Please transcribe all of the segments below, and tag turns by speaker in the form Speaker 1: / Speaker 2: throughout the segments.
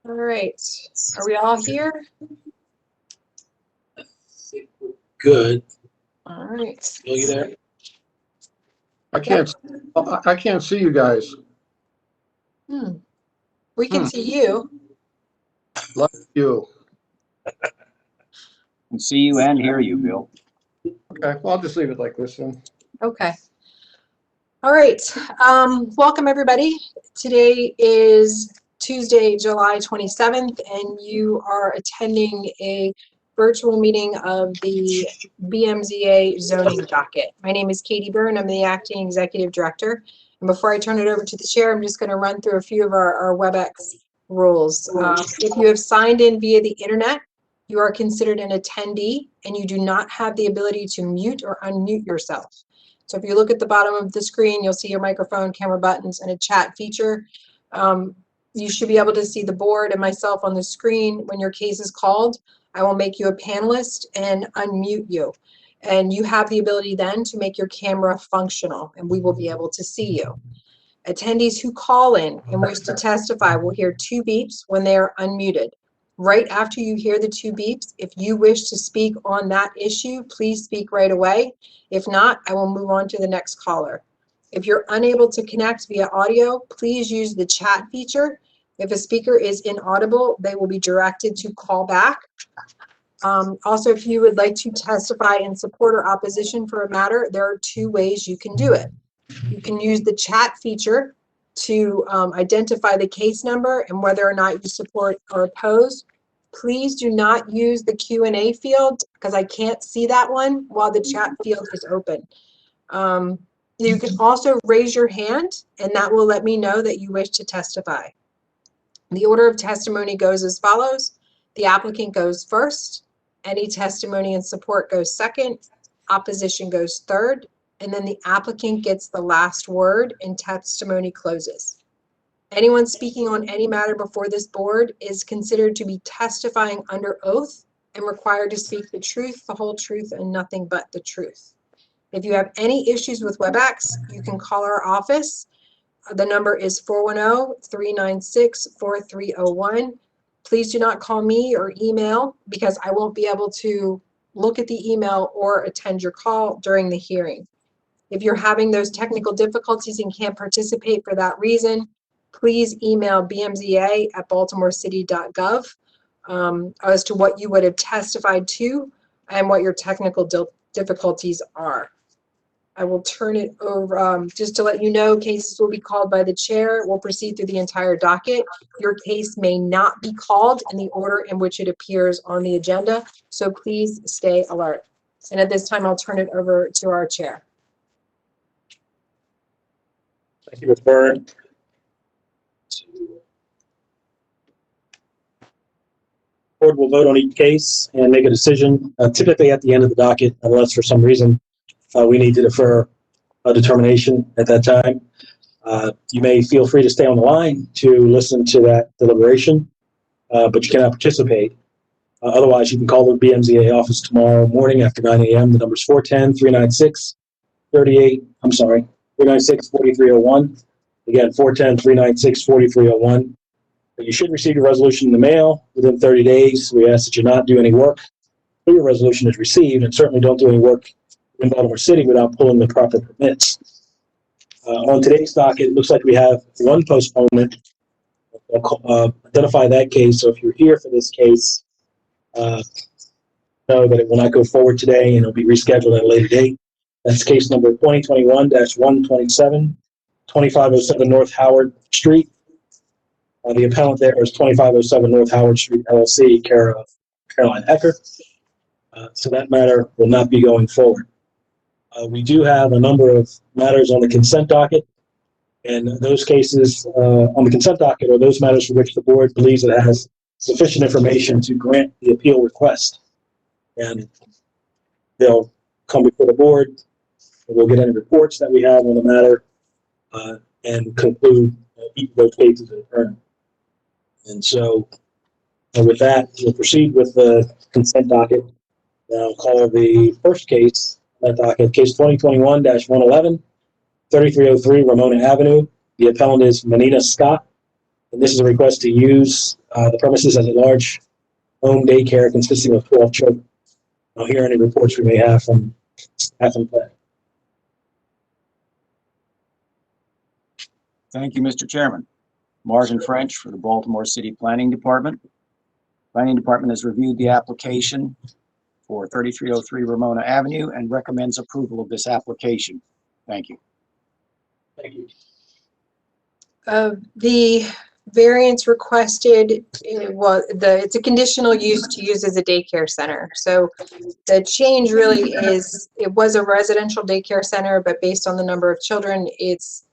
Speaker 1: All right. Are we all here?
Speaker 2: Good.
Speaker 1: All right.
Speaker 2: Still you there?
Speaker 3: I can't see you guys.
Speaker 1: We can see you.
Speaker 3: Love you.
Speaker 4: Can see you and hear you, Bill.
Speaker 3: Okay, well, I'll just leave it like this then.
Speaker 1: Okay. All right. Welcome, everybody. Today is Tuesday, July 27th, and you are attending a virtual meeting of the BMZA zoning docket. My name is Katie Byrne. I'm the acting executive director. And before I turn it over to the chair, I'm just going to run through a few of our WebEx rules. If you have signed in via the internet, you are considered an attendee and you do not have the ability to mute or unmute yourself. So if you look at the bottom of the screen, you'll see your microphone, camera buttons, and a chat feature. You should be able to see the board and myself on the screen. When your case is called, I will make you a panelist and unmute you. And you have the ability then to make your camera functional, and we will be able to see you. Attendees who call in and wish to testify will hear 2 beeps when they are unmuted. Right after you hear the 2 beeps, if you wish to speak on that issue, please speak right away. If not, I will move on to the next caller. If you're unable to connect via audio, please use the chat feature. If a speaker is inaudible, they will be directed to call back. Also, if you would like to testify in support or opposition for a matter, there are 2 ways you can do it. You can use the chat feature to identify the case number and whether or not you support or oppose. Please do not use the Q&A field because I can't see that one while the chat field is open. You can also raise your hand and that will let me know that you wish to testify. The order of testimony goes as follows. The applicant goes first. Any testimony in support goes second. Opposition goes third. And then the applicant gets the last word and testimony closes. Anyone speaking on any matter before this board is considered to be testifying under oath and required to speak the truth, the whole truth, and nothing but the truth. If you have any issues with WebEx, you can call our office. The number is 410-396-4301. Please do not call me or email because I won't be able to look at the email or attend your call during the hearing. If you're having those technical difficulties and can't participate for that reason, please email bmza@baltimorecity.gov as to what you would have testified to and what your technical difficulties are. I will turn it over, just to let you know, cases will be called by the chair. We'll proceed through the entire docket. Your case may not be called in the order in which it appears on the agenda, so please stay alert. And at this time, I'll turn it over to our chair.
Speaker 2: Thank you, Ms. Byrne. The board will vote on each case and make a decision, typically at the end of the docket, unless for some reason we need to defer a determination at that time. You may feel free to stay on the line to listen to that deliberation, but you cannot participate. Otherwise, you can call the BMZA office tomorrow morning after 9 a.m. The number is 410-396-4301. Again, 410-396-4301. You should receive your resolution in the mail within 30 days. We ask that you not do any work until your resolution is received, and certainly don't do any work in Baltimore City without pulling the proper permits. On today's docket, it looks like we have 1 postponement. I'll identify that case. So if you're here for this case, know that it will not go forward today and it'll be rescheduled at a later date. That's case number 2021-127, 2507 North Howard Street. The appellant there is 2507 North Howard Street, LLC, care of Caroline Ecker. So that matter will not be going forward. We do have a number of matters on the consent docket, and those cases on the consent docket are those matters for which the board believes it has sufficient information to grant the appeal request. And they'll come before the board, and we'll get any reports that we have on the matter and conclude each of those cases in turn. And so with that, we'll proceed with the consent docket. I'll call the first case, that docket, case 2021-111, 3303 Ramona Avenue. The appellant is Manina Scott. And this is a request to use the premises as a large home daycare consisting of 12 children. I'll hear any reports we may have from staff and planning.
Speaker 4: Thank you, Mr. Chairman. Martin French for the Baltimore City Planning Department. Planning Department has reviewed the application for 3303 Ramona Avenue and recommends approval of this application. Thank you.
Speaker 2: Thank you.
Speaker 1: The variance requested, it's a conditional use to use as a daycare center. So the change really is, it was a residential daycare center, but based on the number of children, it's,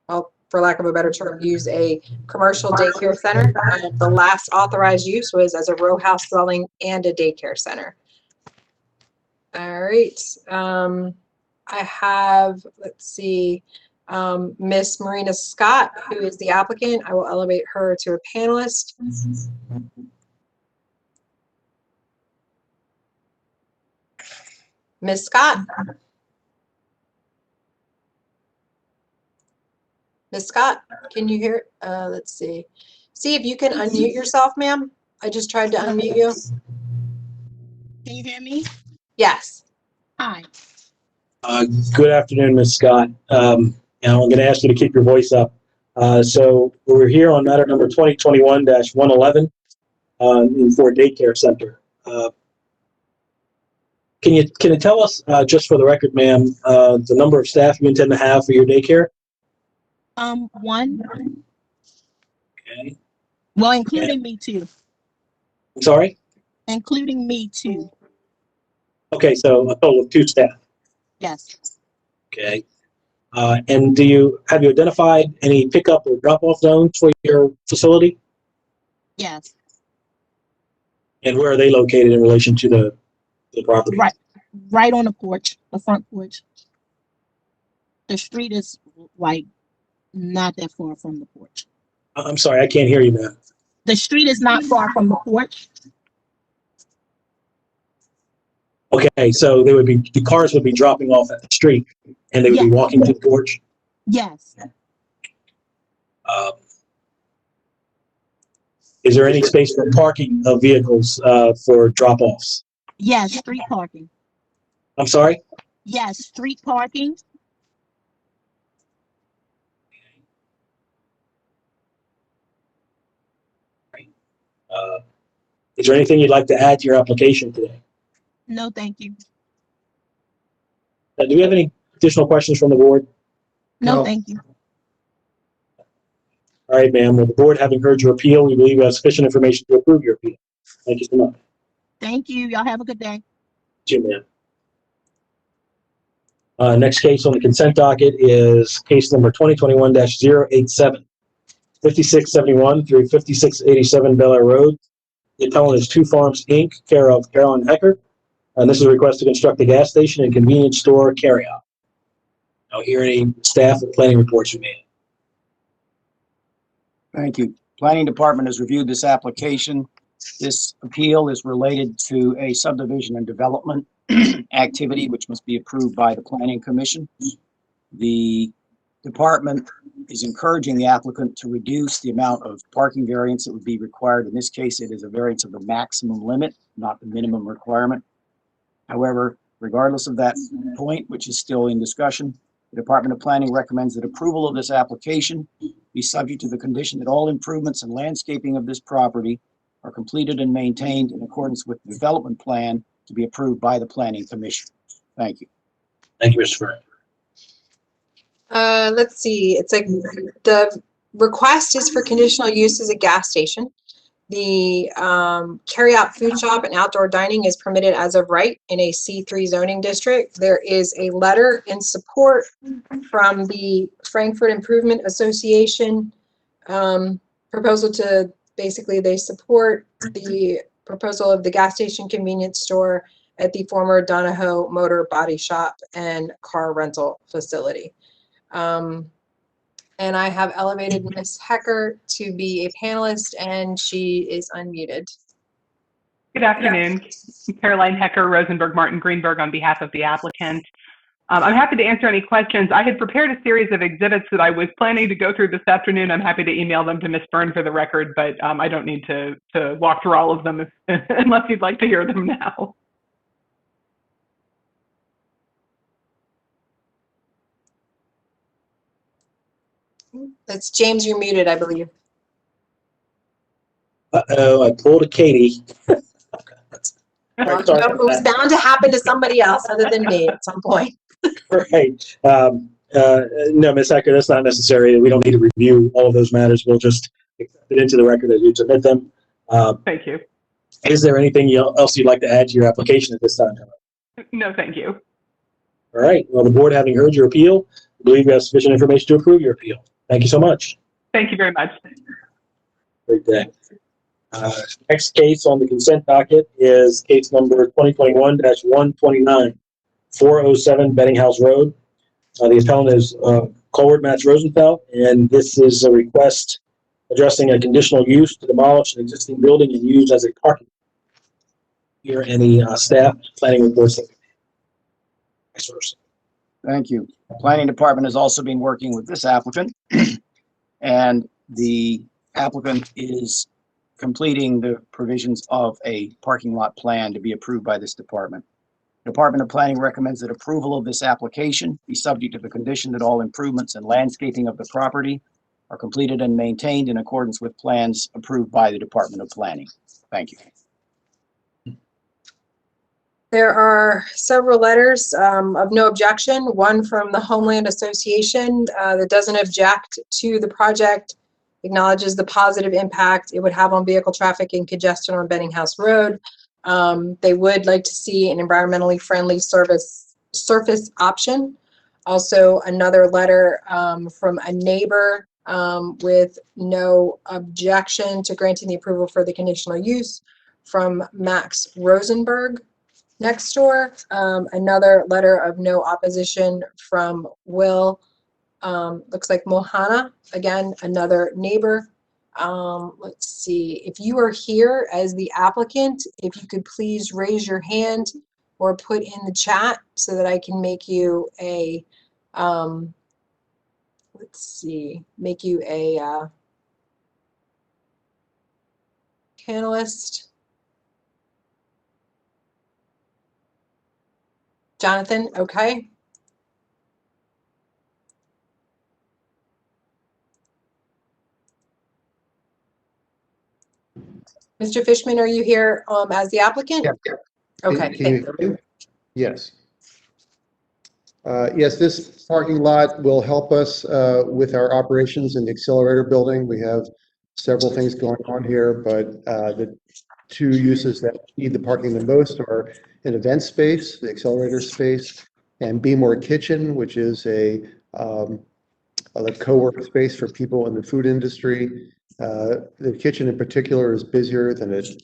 Speaker 1: well, for lack of a better term, use a commercial daycare center. The last authorized use was as a row house dwelling and a daycare center. All right. I have, let's see, Miss Marina Scott, who is the applicant. I will elevate her to a panelist. Miss Scott. Miss Scott, can you hear? Let's see. See if you can unmute yourself, ma'am. I just tried to unmute you.
Speaker 5: Can you hear me?
Speaker 1: Yes.
Speaker 5: Hi.
Speaker 2: Good afternoon, Ms. Scott. And I'm going to ask you to keep your voice up. So we're here on matter number 2021-111 for daycare center. Can you tell us, just for the record, ma'am, the number of staff you intend to have for your daycare?
Speaker 5: One.
Speaker 2: Okay.
Speaker 5: Well, including me too.
Speaker 2: I'm sorry?
Speaker 5: Including me too.
Speaker 2: Okay, so a total of 2 staff.
Speaker 5: Yes.
Speaker 2: Okay. And have you identified any pickup or drop-off zones for your facility?
Speaker 5: Yes.
Speaker 2: And where are they located in relation to the property?
Speaker 5: Right on the porch, the front porch. The street is like not that far from the porch.
Speaker 2: I'm sorry, I can't hear you, ma'am.
Speaker 5: The street is not far from the porch.
Speaker 2: Okay, so the cars would be dropping off at the street, and they would be walking to the porch.
Speaker 5: Yes.
Speaker 2: Is there any space for parking of vehicles for drop-offs?
Speaker 5: Yes. Street parking.
Speaker 2: I'm sorry?
Speaker 5: Yes. Street parking.
Speaker 2: Is there anything you'd like to add to your application today?
Speaker 5: No, thank you.
Speaker 2: Do we have any additional questions from the board?
Speaker 5: No,
Speaker 3: No.
Speaker 5: thank you.
Speaker 2: All right, ma'am. Well, the board, having heard your appeal, we believe we have sufficient information to approve your appeal. Thank you so much.
Speaker 5: Thank you. Y'all have a good day.
Speaker 2: Thank you, ma'am. Next case on the consent docket is case number 2021-087, 5671 through 5687 Bel Air Road. The appellant is Two Farms, Inc., care of Carolyn Hecker. And this is a request to construct a gas station and convenience store carryout. I'll hear any staff or planning reports you may have.
Speaker 4: Thank you. Planning Department has reviewed this application. This appeal is related to a subdivision and development activity which must be approved by the Planning Commission. The department is encouraging the applicant to reduce the amount of parking variance that would be required. In this case, it is a variance of the maximum limit, not the minimum requirement. However, regardless of that point, which is still in discussion, the Department of Planning recommends that approval of this application be subject to the condition that all improvements and landscaping of this property are completed and maintained in accordance with the development plan to be approved by the Planning Commission. Thank you.
Speaker 2: Thank you, Mr. Fern.
Speaker 1: Let's see. It's like the request is for conditional use as a gas station. The carry-out food shop and outdoor dining is permitted as of right in a C3 zoning district. There is a letter in support from the Frankfurt Improvement Association proposal to basically they support the proposal of the gas station convenience store at the former Donahoe Motor Body Shop and car rental facility. And I have elevated Ms. Hecker to be a panelist, and she is unmuted.
Speaker 6: Good afternoon. Caroline Hecker, Rosenberg, Martin, Greenberg on behalf of the applicant. I'm happy to answer any questions. I had prepared a series of exhibits that I was planning to go through this afternoon. I'm happy to email them to Ms. Byrne for the record, but I don't need to walk through all of them unless you'd like to hear them now.
Speaker 1: That's James, you're muted, I believe.
Speaker 2: Uh-oh, I pulled a Katie.
Speaker 1: Well,
Speaker 2: Sorry
Speaker 1: it was
Speaker 2: about
Speaker 1: bound to happen to somebody else other than me at some point.
Speaker 2: Right. No, Ms. Ecker, that's not necessary. We don't need to review all of those matters. We'll just accept it into the record as you submit them.
Speaker 6: Thank you.
Speaker 2: Is there anything else you'd like to add to your application at this time?
Speaker 6: No, thank you.
Speaker 2: All right. Well, the board, having heard your appeal, I believe we have sufficient information to approve your appeal. Thank you so much.
Speaker 6: Thank you very much.
Speaker 2: Great day. Next case on the consent docket is case number 2021-129, 407 Beddinghouse Road. The appellant is Colbert Matz Rosenfeld, and this is a request addressing a conditional use to demolish an existing building and use as a parking. Here, any staff planning reports?
Speaker 4: Thank you. The Planning Department has also been working with this applicant, and the applicant is completing the provisions of a parking lot plan to be approved by this department. Department of Planning recommends that approval of this application be subject to the condition that all improvements and landscaping of the property are completed and maintained in accordance with plans approved by the Department of Planning. Thank you.
Speaker 1: There are several letters of no objection, one from the Homeland Association that doesn't object to the project, acknowledges the positive impact it would have on vehicle traffic and congestion on Beddinghouse Road. They would like to see an environmentally friendly surface option. Also, another letter from a neighbor with no objection to granting the approval for the conditional use from Max Rosenberg next door. Another letter of no opposition from Will, looks like Mohana, again, another neighbor. Let's see, if you are here as the applicant, if you could please raise your hand or put in the chat so that I can make you a, let's see, make you a panelist. Jonathan, okay. Mr. Fishman, are you here as the applicant?
Speaker 3: Yeah.
Speaker 1: Okay.
Speaker 3: Can you hear me? Yes. Yes, this parking lot will help us with our operations in the accelerator building. We have several things going on here, but the two uses that need the parking the most are an event space, the accelerator space, and Be More Kitchen, which is a co-work space for people in the food industry. The kitchen in particular is busier than it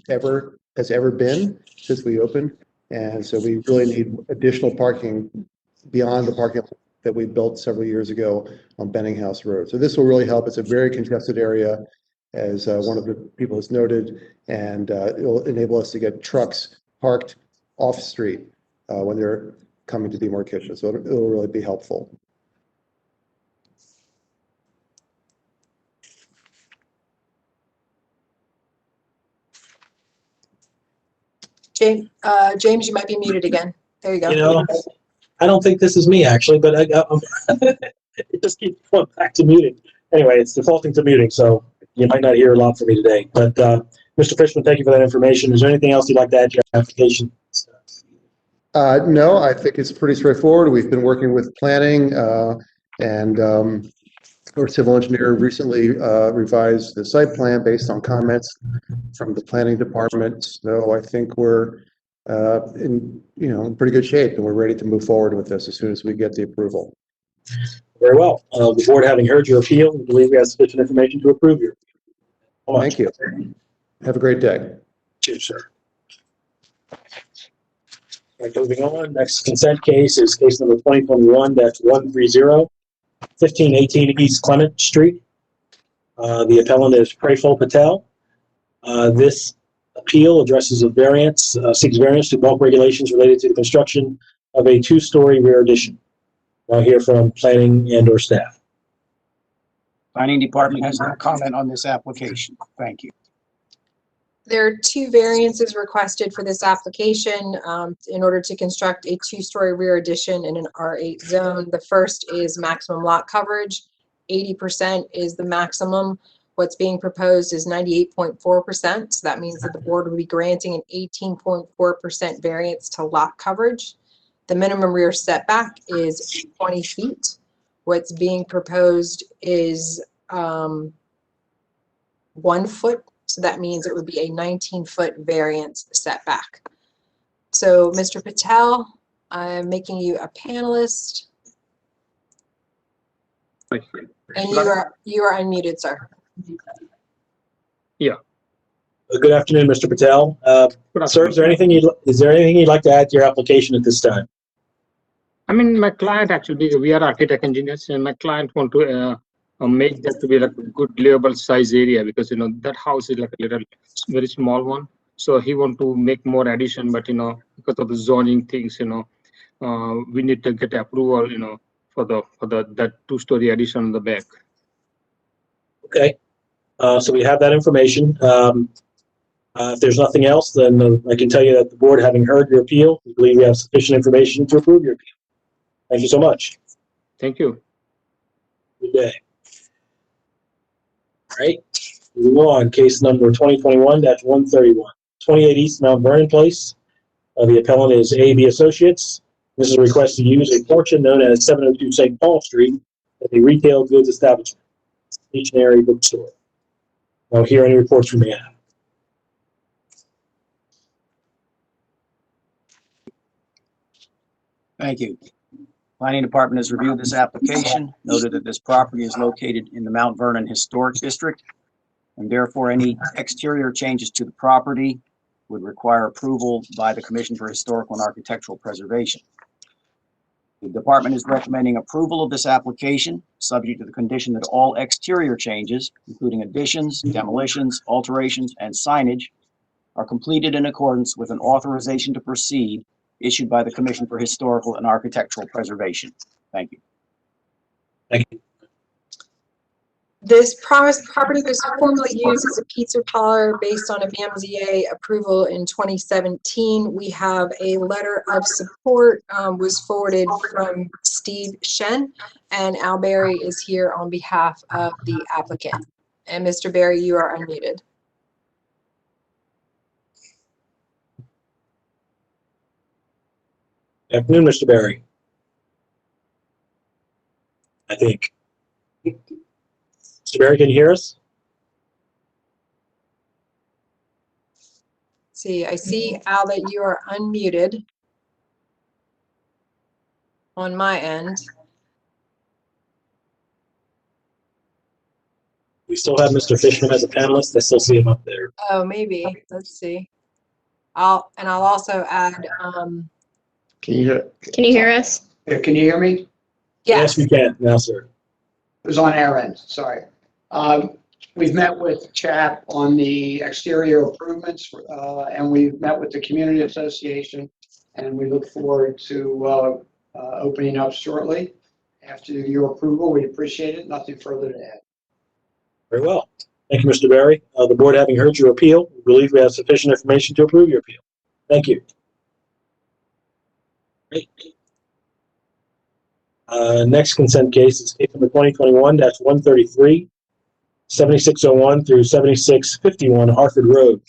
Speaker 3: has ever been since we opened. And so we really need additional parking beyond the parking that we built several years ago on Beddinghouse Road. So this will really help. It's a very congested area, as one of the people has noted, and it will enable us to get trucks parked off street when they're coming to Be More Kitchen. So it will really be helpful.
Speaker 1: James, you might be muted again. There you go.
Speaker 2: You know, I don't think this is me actually, but it just keeps going back to muting. Anyway, it's defaulting to muting, so you might not hear a lot from me today. But Mr. Fishman, thank you for that information. Is there anything else you'd like to add to your application?
Speaker 3: No, I think it's pretty straightforward. We've been working with planning, and our civil engineer recently revised the site plan based on comments from the planning department. So I think we're in pretty good shape, and we're ready to move forward with this as soon as we get the approval.
Speaker 2: Very well. The board, having heard your appeal, we believe we have sufficient information to approve your appeal.
Speaker 3: Thank you. Have a great day.
Speaker 2: Cheers, sir. All right, moving on. Next consent case is case number 2021-130, 1518 East Clement Street. The appellant is Prayful Patel. This appeal addresses a variance, seeks variance to bulk regulations related to the construction of a two-story rear addition. I'll hear from planning and or staff.
Speaker 4: Planning Department has no comment on this application. Thank you.
Speaker 1: There are two variances requested for this application in order to construct a two-story rear addition in an R8 zone. The first is maximum lot coverage. 80% is the maximum. What's being proposed is 98.4%. So that means that the board will be granting an 18.4% variance to lot coverage. The minimum rear setback is 20 feet. What's being proposed is 1 foot. So that means it would be a 19-foot variance setback. So, Mr. Patel, I'm making you a panelist. And you are unmuted, sir.
Speaker 2: Good afternoon, Mr. Patel. Sir, is there anything you'd like to add to your application at this time?
Speaker 7: I mean, my client actually, we are architect engineers, and my client want to make that to be like a good livable size area, because that house is like a little very small one. So he want to make more addition, but because of the zoning things, we need to get approval, for that two-story addition on the back.
Speaker 2: Okay. So we have that information. If there's nothing else, then I can tell you that the board, having heard your appeal, we believe we have sufficient information to approve your appeal. Thank you so much.
Speaker 7: Thank you.
Speaker 2: Good day. All right. Moving on, case number 2021-131, 28 East Mount Vernon Place. The appellant is AB Associates. This is a request to use a portion known as 702 St. Paul Street as a retail goods establishment, stationery bookstore. I'll hear any reports we may have.
Speaker 4: Thank you. Planning Department has reviewed this application, noted that this property is located in the Mount Vernon Historic District, and therefore any exterior changes to the property would require approval by the Commission for Historical and Architectural Preservation. The department is recommending approval of this application, subject to the condition that all exterior changes, including additions, demolitions, alterations, and signage, are completed in accordance with an authorization to proceed issued by the Commission for Historical and Architectural Preservation. Thank you.
Speaker 2: Thank you.
Speaker 1: This property was formerly used as a pizza parlor based on a BMZA approval in 2017. We have a letter of support was forwarded from Steve Shen, and Al Berry is here on behalf of the applicant. And Mr. Berry, you are unmuted.
Speaker 2: Good afternoon, Mr. Berry. I think. Mr. Berry, can you hear us?
Speaker 1: See, I see, Al, that you are unmuted on my end.
Speaker 2: We still have Mr. Fishman as a panelist. I still see him up there.
Speaker 1: Oh, maybe. Let's see. I'll also add.
Speaker 3: Can you hear?
Speaker 8: Can you hear us?
Speaker 9: Yeah, can you hear me?
Speaker 1: Yes.
Speaker 2: Yes, we can now, sir.
Speaker 9: It was on our end, sorry. We've met with CHAP on the exterior improvements, and we've met with the community association, and we look forward to opening up shortly. After your approval, we appreciate it. Nothing further to add.
Speaker 2: Very well. Thank you, Mr. Berry. The board, having heard your appeal, we believe we have sufficient information to approve your appeal. Thank you. Great. Next consent case is case number 2021-133, 7601 through 7651 Harford Road.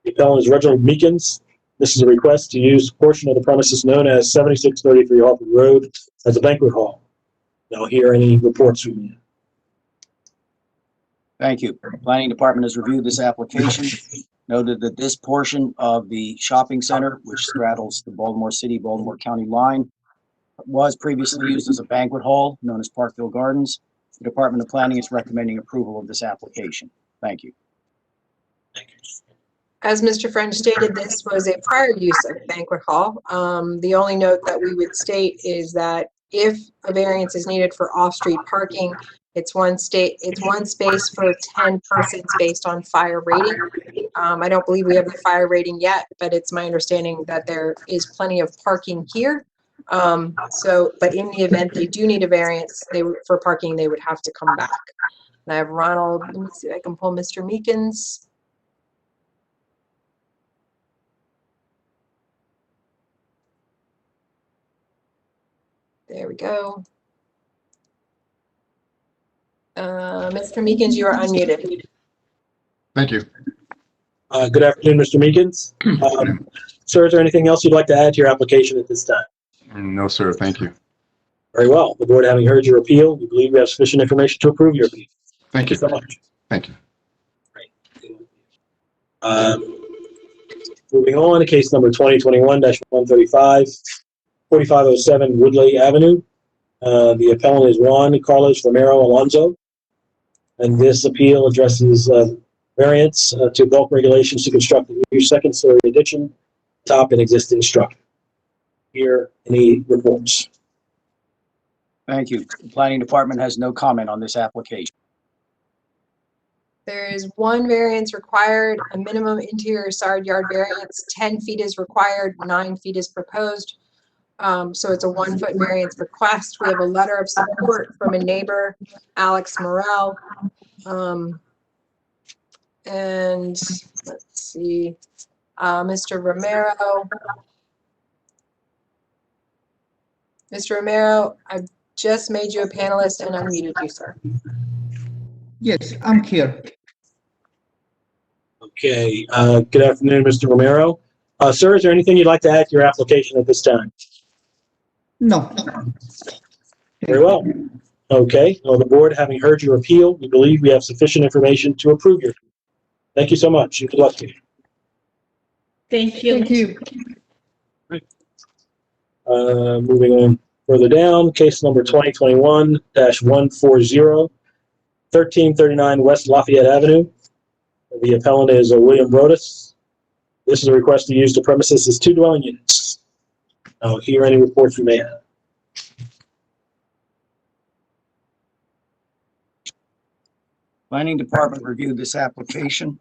Speaker 2: The appellant is Reginald Meekins. This is a request to use a portion of the premises known as 7633 Harford Road as a banquet hall. I'll hear any reports from you.
Speaker 4: Thank you. Planning Department has reviewed this application, noted that this portion of the shopping center, which straddles the Baltimore City, Baltimore County line, was previously used as a banquet hall known as Parkville Gardens. The Department of Planning is recommending approval of this application. Thank you.
Speaker 1: As Mr. French stated, this was a prior use of banquet hall. The only note that we would state is that if a variance is needed for off-street parking, it's one space for 10 persons based on fire rating. I don't believe we have the fire rating yet, but it's my understanding that there is plenty of parking here. But in the event they do need a variance, for parking, they would have to come back. And I have Ronald, let me see if I can pull Mr. Meekins. There we go. Mr. Meekins, you are unmuted.
Speaker 8: Thank you.
Speaker 2: Good afternoon, Mr. Meekins. Sir, is there anything else you'd like to add to your application at this time?
Speaker 8: No, sir. Thank you.
Speaker 2: Very well. The board, having heard your appeal, we believe we have sufficient information to approve your appeal.
Speaker 8: Thank you.
Speaker 2: So much.
Speaker 8: Thank you.
Speaker 2: Moving on to case number 2021-135, 4507 Woodley Avenue. The appellant is Juan Carlos Romero Alonso. And this appeal addresses variance to bulk regulations to construct a new second-story addition top an existing structure. Here, any reports?
Speaker 4: Thank you. The planning department has no comment on this application.
Speaker 1: There is one variance required, a minimum interior side yard variance, 10 feet is required, 9 feet is proposed. So it's a 1 foot variance request. We have a letter of support from a neighbor, Alex Morel. And let's see, Mr. Romero. Mr. Romero, I've just made you a panelist and unmuted you, sir.
Speaker 10: Yes, I'm here.
Speaker 2: Okay. Good afternoon, Mr. Romero. Sir, is there anything you'd like to add to your application at this time?
Speaker 10: No.
Speaker 2: Very well. Okay. Well, the board, having heard your appeal, we believe we have sufficient information to approve your appeal. Thank you so much. Good luck to you.
Speaker 5: Thank you.
Speaker 10: Thank you.
Speaker 2: Moving on further down, case number 2021-140, 1339 West Lafayette Avenue. The appellant is William Brodus. This is a request to use the premises as 2 dwelling units. I'll hear any reports you may have.
Speaker 4: Planning department reviewed this application.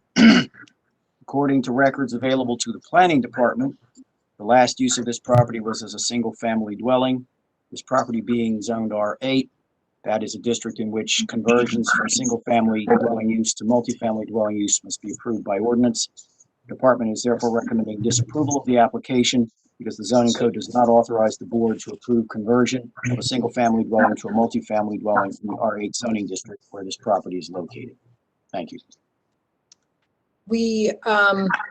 Speaker 4: According to records available to the planning department, the last use of this property was as a single-family dwelling. This property being zoned R8, that is a district in which conversions from single-family dwelling use to multifamily dwelling use must be approved by ordinance. The department is therefore recommending disapproval of the application because the zoning code does not authorize the board to approve conversion of a single-family dwelling to a multifamily dwelling in the R8 zoning district where this property is located. Thank you.
Speaker 1: We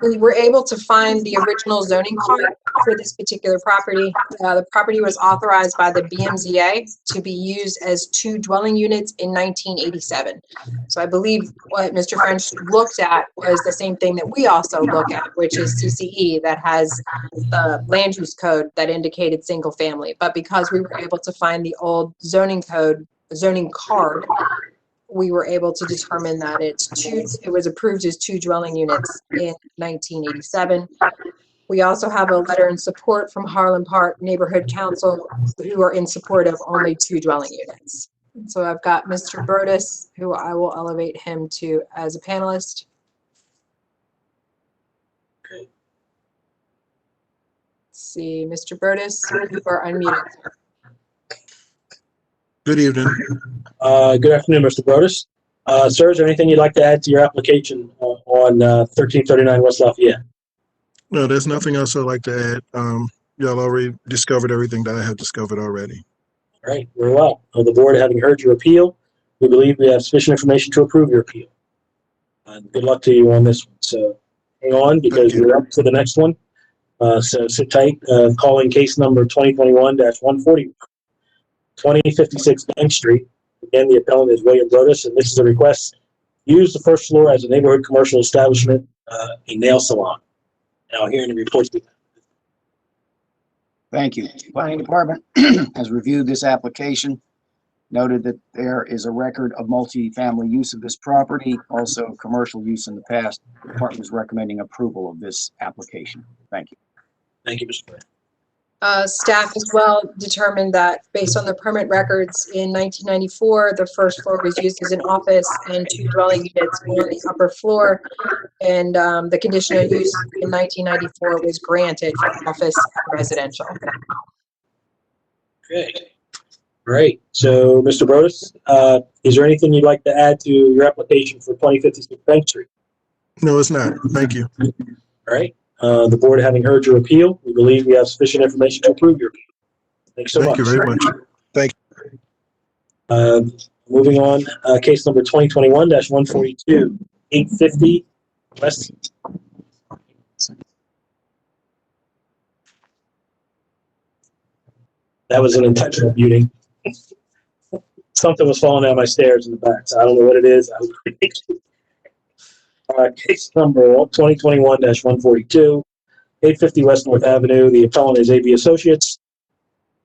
Speaker 1: were able to find the original zoning card for this particular property. The property was authorized by the BMZA to be used as 2 dwelling units in 1987. So I believe what Mr. French looked at was the same thing that we also look at, which is CCE that has the land use code that indicated single family. But because we were able to find the old zoning code, zoning card, we were able to determine that it was approved as 2 dwelling units in 1987. We also have a letter in support from Harlan Park Neighborhood Council who are in support of only 2 dwelling units. And so I've got Mr. Brodus, who I will elevate him to as a panelist. Let's see, Mr. Brodus, you are unmuted.
Speaker 11: Good evening.
Speaker 2: Good afternoon, Mr. Brodus. Sir, is there anything you'd like to add to your application on 1339 West Lafayette?
Speaker 11: No, there's nothing else I'd like to add. Y'all already discovered everything that I have discovered already.
Speaker 2: All right, very well. The board, having heard your appeal, we believe we have sufficient information to approve your appeal. Good luck to you on this one. So hang on because we're up to the next one. So sit tight. Calling case number 2021-140. 2056 Bank Street. Again, the appellant is William Brodus, and this is a request to use the first floor as a neighborhood commercial establishment, a nail salon. Now, here in the report.
Speaker 4: Thank you. Planning department has reviewed this application, noted that there is a record of multi-family use of this property, also commercial use in the past. The department is recommending approval of this application. Thank you.
Speaker 2: Thank you, Mr. Brodus.
Speaker 1: Staff as well determined that based on the permit records in 1994, the first floor was used as an office and 2 dwelling units on the upper floor. And the conditional use in 1994 was granted for office and residential.
Speaker 2: Okay. All right. So, Mr. Brodus, is there anything you'd like to add to your application for 2056 Bank Street?
Speaker 11: No, it's not. Thank you.
Speaker 2: All right. The board having heard your appeal, we believe we have sufficient information to approve your appeal. Thanks so much.
Speaker 11: Thank you very much.
Speaker 2: Moving on, case number 2021-142, 850 West. That was an intentional muting. Something was falling down my stairs in the back, so I don't know what it is. Case number 2021-142, 850 West North Avenue. The appellant is AB Associates.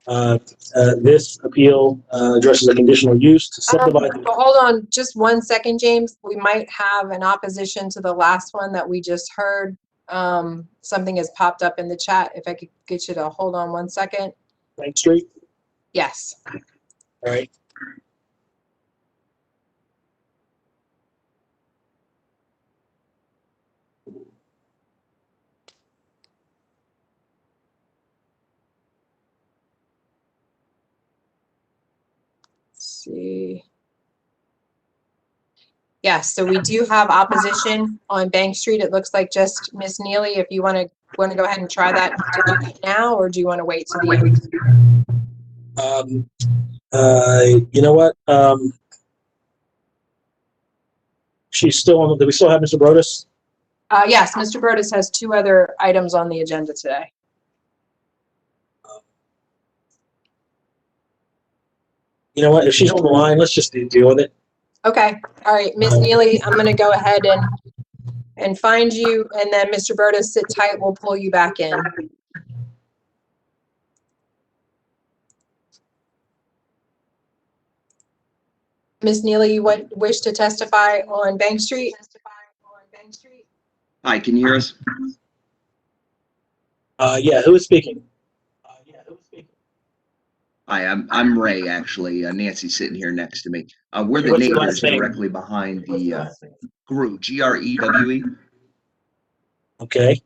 Speaker 2: This appeal addresses a conditional use to subdivide.
Speaker 1: Hold on just 1 second, James. We might have an opposition to the last one that we just heard. Something has popped up in the chat. If I could get you to hold on 1 second.
Speaker 2: Bank Street.
Speaker 1: Yes.
Speaker 2: All right.
Speaker 1: See. Yes, so we do have opposition on Bank Street. It looks like just Miss Neely, if you want to go ahead and try that to do that now, or do you want to wait to the end?
Speaker 2: You know what? She's still on. Do we still have Mr. Brodus?
Speaker 1: Yes, Mr. Brodus has 2 other items on the agenda today.
Speaker 2: You know what? If she's on the line, let's just deal with it.
Speaker 1: Okay, all right, Miss Neely, I'm going to go ahead and find you, and then Mr. Brodus, sit tight. We'll pull you back in. Ms. Neely, you wish to testify on Bank Street?
Speaker 12: Hi, can you hear us?
Speaker 2: Yeah, who is speaking?
Speaker 12: Hi, I'm Ray, actually. Nancy's sitting here next to me. We're the
Speaker 2: What's your
Speaker 12: neighbors
Speaker 2: last name?
Speaker 12: directly behind the GREWE, G-R-E-W-E.
Speaker 2: Okay.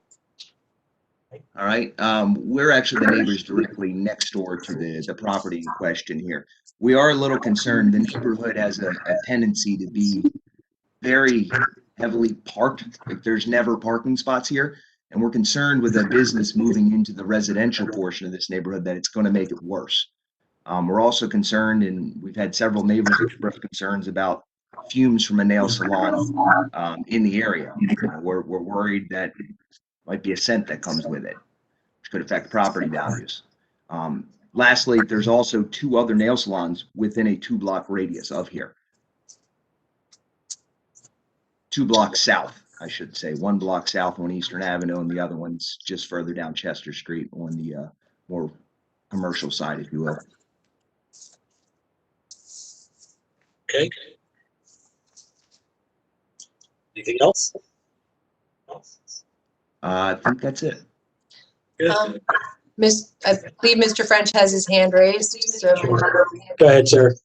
Speaker 12: All right. We're actually the neighbors directly next door to the property in question here. We are a little concerned. The neighborhood has a tendency to be very heavily parked. Like, there's never parking spots here. And we're concerned with a business moving into the residential portion of this neighborhood that it's going to make it worse. We're also concerned, and we've had several neighbors express concerns about fumes from a nail salon in the area. We're worried that might be a scent that comes with it, which could affect property values. Lastly, there's also 2 other nail salons within a 2-block radius of here. 2 blocks south, I should say. 1 block south on Eastern Avenue, and the other one's just further down Chester Street on the more commercial side, if you will.
Speaker 2: Okay. Anything else?
Speaker 12: I think that's it.
Speaker 2: Good.
Speaker 1: I believe Mr. French has his hand raised. So.
Speaker 2: Go ahead, sir.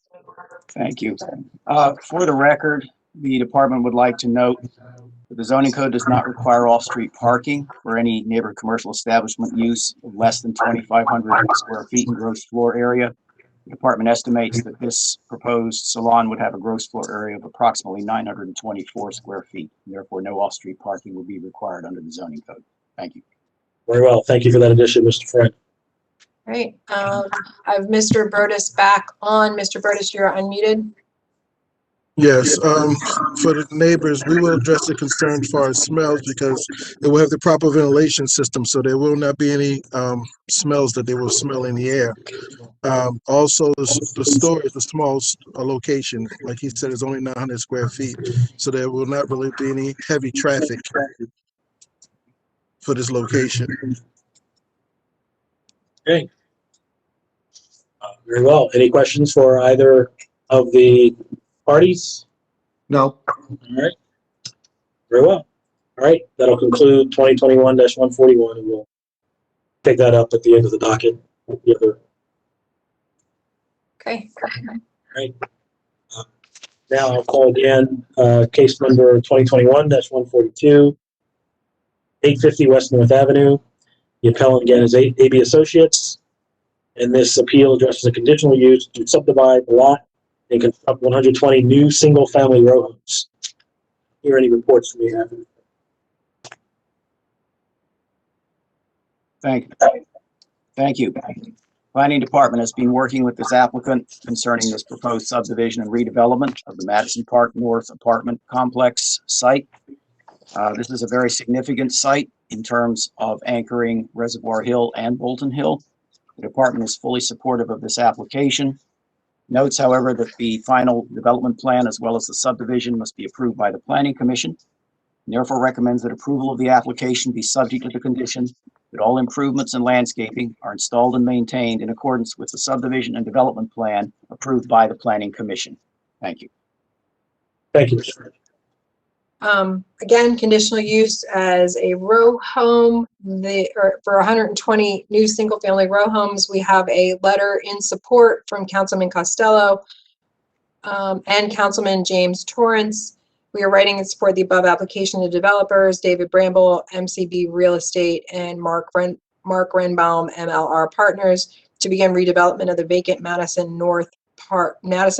Speaker 4: Thank you. For the record, the department would like to note that the zoning code does not require off-street parking for any neighborhood commercial establishment use of less than 2,500 square feet in gross floor area. The department estimates that this proposed salon would have a gross floor area of approximately 924 square feet. Therefore, no off-street parking would be required under the zoning code. Thank you.
Speaker 2: Very well. Thank you for that addition, Mr. Friend.
Speaker 1: All right. I have Mr. Brodus back on. Mr. Brodus, you're unmuted.
Speaker 11: Yes, for the neighbors, we will address the concern as far as smells because it will have the proper ventilation system, so there will not be any smells that they will smell in the air. Also, the store is a small location. Like he said, it's only 900 square feet, so there will not really be any heavy traffic for this location.
Speaker 2: Okay. Very well. Any questions for either of the parties?
Speaker 3: No.
Speaker 2: All right. Very well. All right. That'll conclude 2021-141, and we'll pick that up at the end of the docket. The other.
Speaker 1: Okay.
Speaker 2: All right. Now I'll call again case number 2021-142, 850 West North Avenue. The appellant again is AB Associates. And this appeal addresses a conditional use to subdivide the lot and construct 120 new single-family row homes. Here are any reports from the applicant.
Speaker 4: Thank you. Planning Department has been working with this applicant concerning this proposed subdivision and redevelopment of the Madison Park North apartment complex site. This is a very significant site in terms of anchoring Reservoir Hill and Bolton Hill. The department is fully supportive of this application. Notes, however, that the final development plan as well as the subdivision must be approved by the Planning Commission. And therefore recommends that approval of the application be subject to the condition that all improvements and landscaping are installed and maintained in accordance with the subdivision and development plan approved by the Planning Commission. Thank you.
Speaker 2: Thank you, Mr.
Speaker 1: Again, conditional use as a row home, for 120 new single-family row homes. We have a letter in support from Councilman Costello and Councilman James Torrance. We are writing in support of the above application to developers, David Bramble, MCB Real Estate, and Mark Renbaum, MLR Partners, to begin redevelopment of the vacant Madison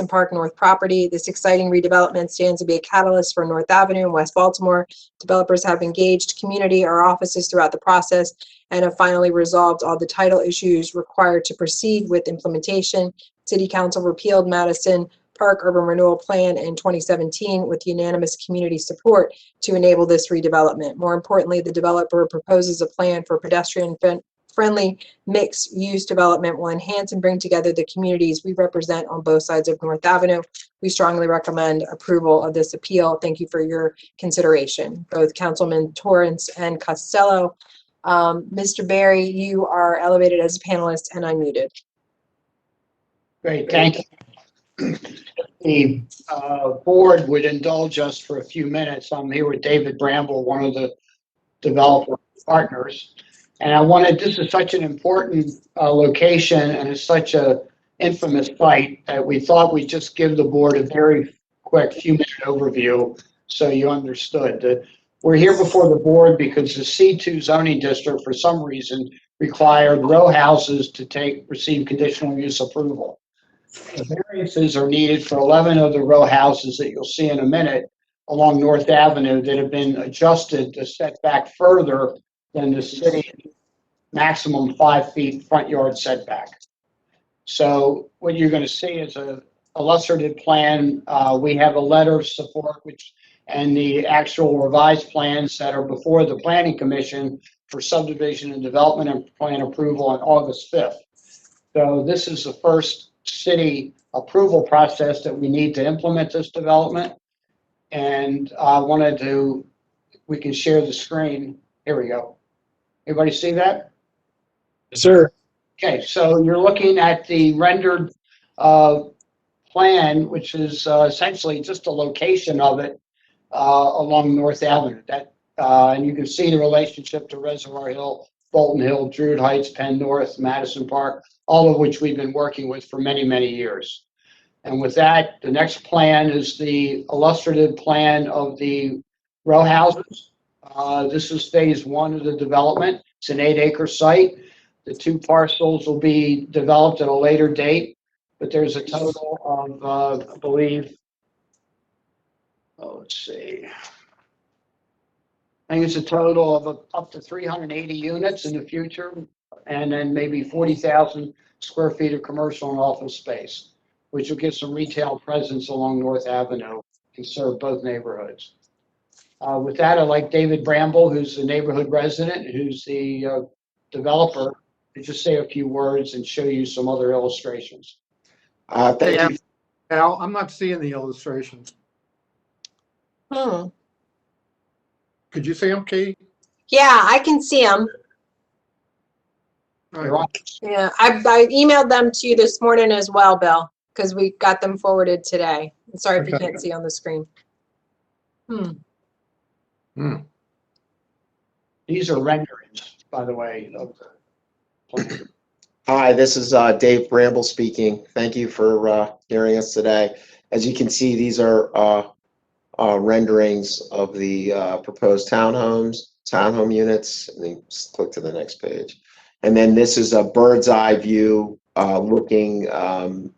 Speaker 1: Park North property. This exciting redevelopment stands to be a catalyst for North Avenue in West Baltimore. Developers have engaged community or offices throughout the process and have finally resolved all the title issues required to proceed with implementation. City Council repealed Madison Park Urban Renewal Plan in 2017 with unanimous community support to enable this redevelopment. More importantly, the developer proposes a plan for pedestrian-friendly mixed-use development will enhance and bring together the communities we represent on both sides of North Avenue. We strongly recommend approval of this appeal. Thank you for your consideration. Both Councilman Torrance and Costello. Mr. Barry, you are elevated as a panelist and unmuted.
Speaker 9: Great, thank you. The board would indulge us for a few minutes. I'm here with David Bramble, one of the developer partners. And this is such an important location and it's such a infamous site that we thought we'd just give the board a very quick few-minute overview so you understood that we're here before the board because the C2 zoning district, for some reason, required row houses to receive conditional use approval. The variances are needed for 11 of the row houses that you'll see in a minute along North Avenue that have been adjusted to set back further than the city maximum 5 feet front yard setback. So what you're going to see is a illustrative plan. We have a letter of support and the actual revised plans that are before the Planning Commission for subdivision and development and plan approval on August 5th. So this is the first city approval process that we need to implement this development. And we can share the screen. Here we go. Everybody see that?
Speaker 2: Yes, sir.
Speaker 9: Okay, so you're looking at the rendered plan, which is essentially just a location of it along North Avenue. And you can see the relationship to Reservoir Hill, Bolton Hill, Druid Heights, Penn North, Madison Park, all of which we've been working with for many, many years. And with that, the next plan is the illustrative plan of the row houses. This is phase 1 of the development. It's an 8-acre site. The 2 parcels will be developed at a later date, but there's a total of, I believe, let's see. I think it's a total of up to 380 units in the future, and then maybe 40,000 square feet of commercial and office space, which will give some retail presence along North Avenue and serve both neighborhoods. With that, I'd like David Bramble, who's the neighborhood resident, who's the developer, to just say a few words and show you some other illustrations.
Speaker 13: Thank you. Al, I'm not seeing the illustrations. Could you see them, Kate?
Speaker 1: Yeah, I can see them. Yeah, I emailed them to you this morning as well, Bill, because we got them forwarded today. I'm sorry if you can't see on the screen.
Speaker 9: These are renderings, by the way, of the plan.
Speaker 14: Hi, this is Dave Bramble speaking. Thank you for hearing us today. As you can see, these are renderings of the proposed townhome units. And then just click to the next page. And then this is a bird's eye view looking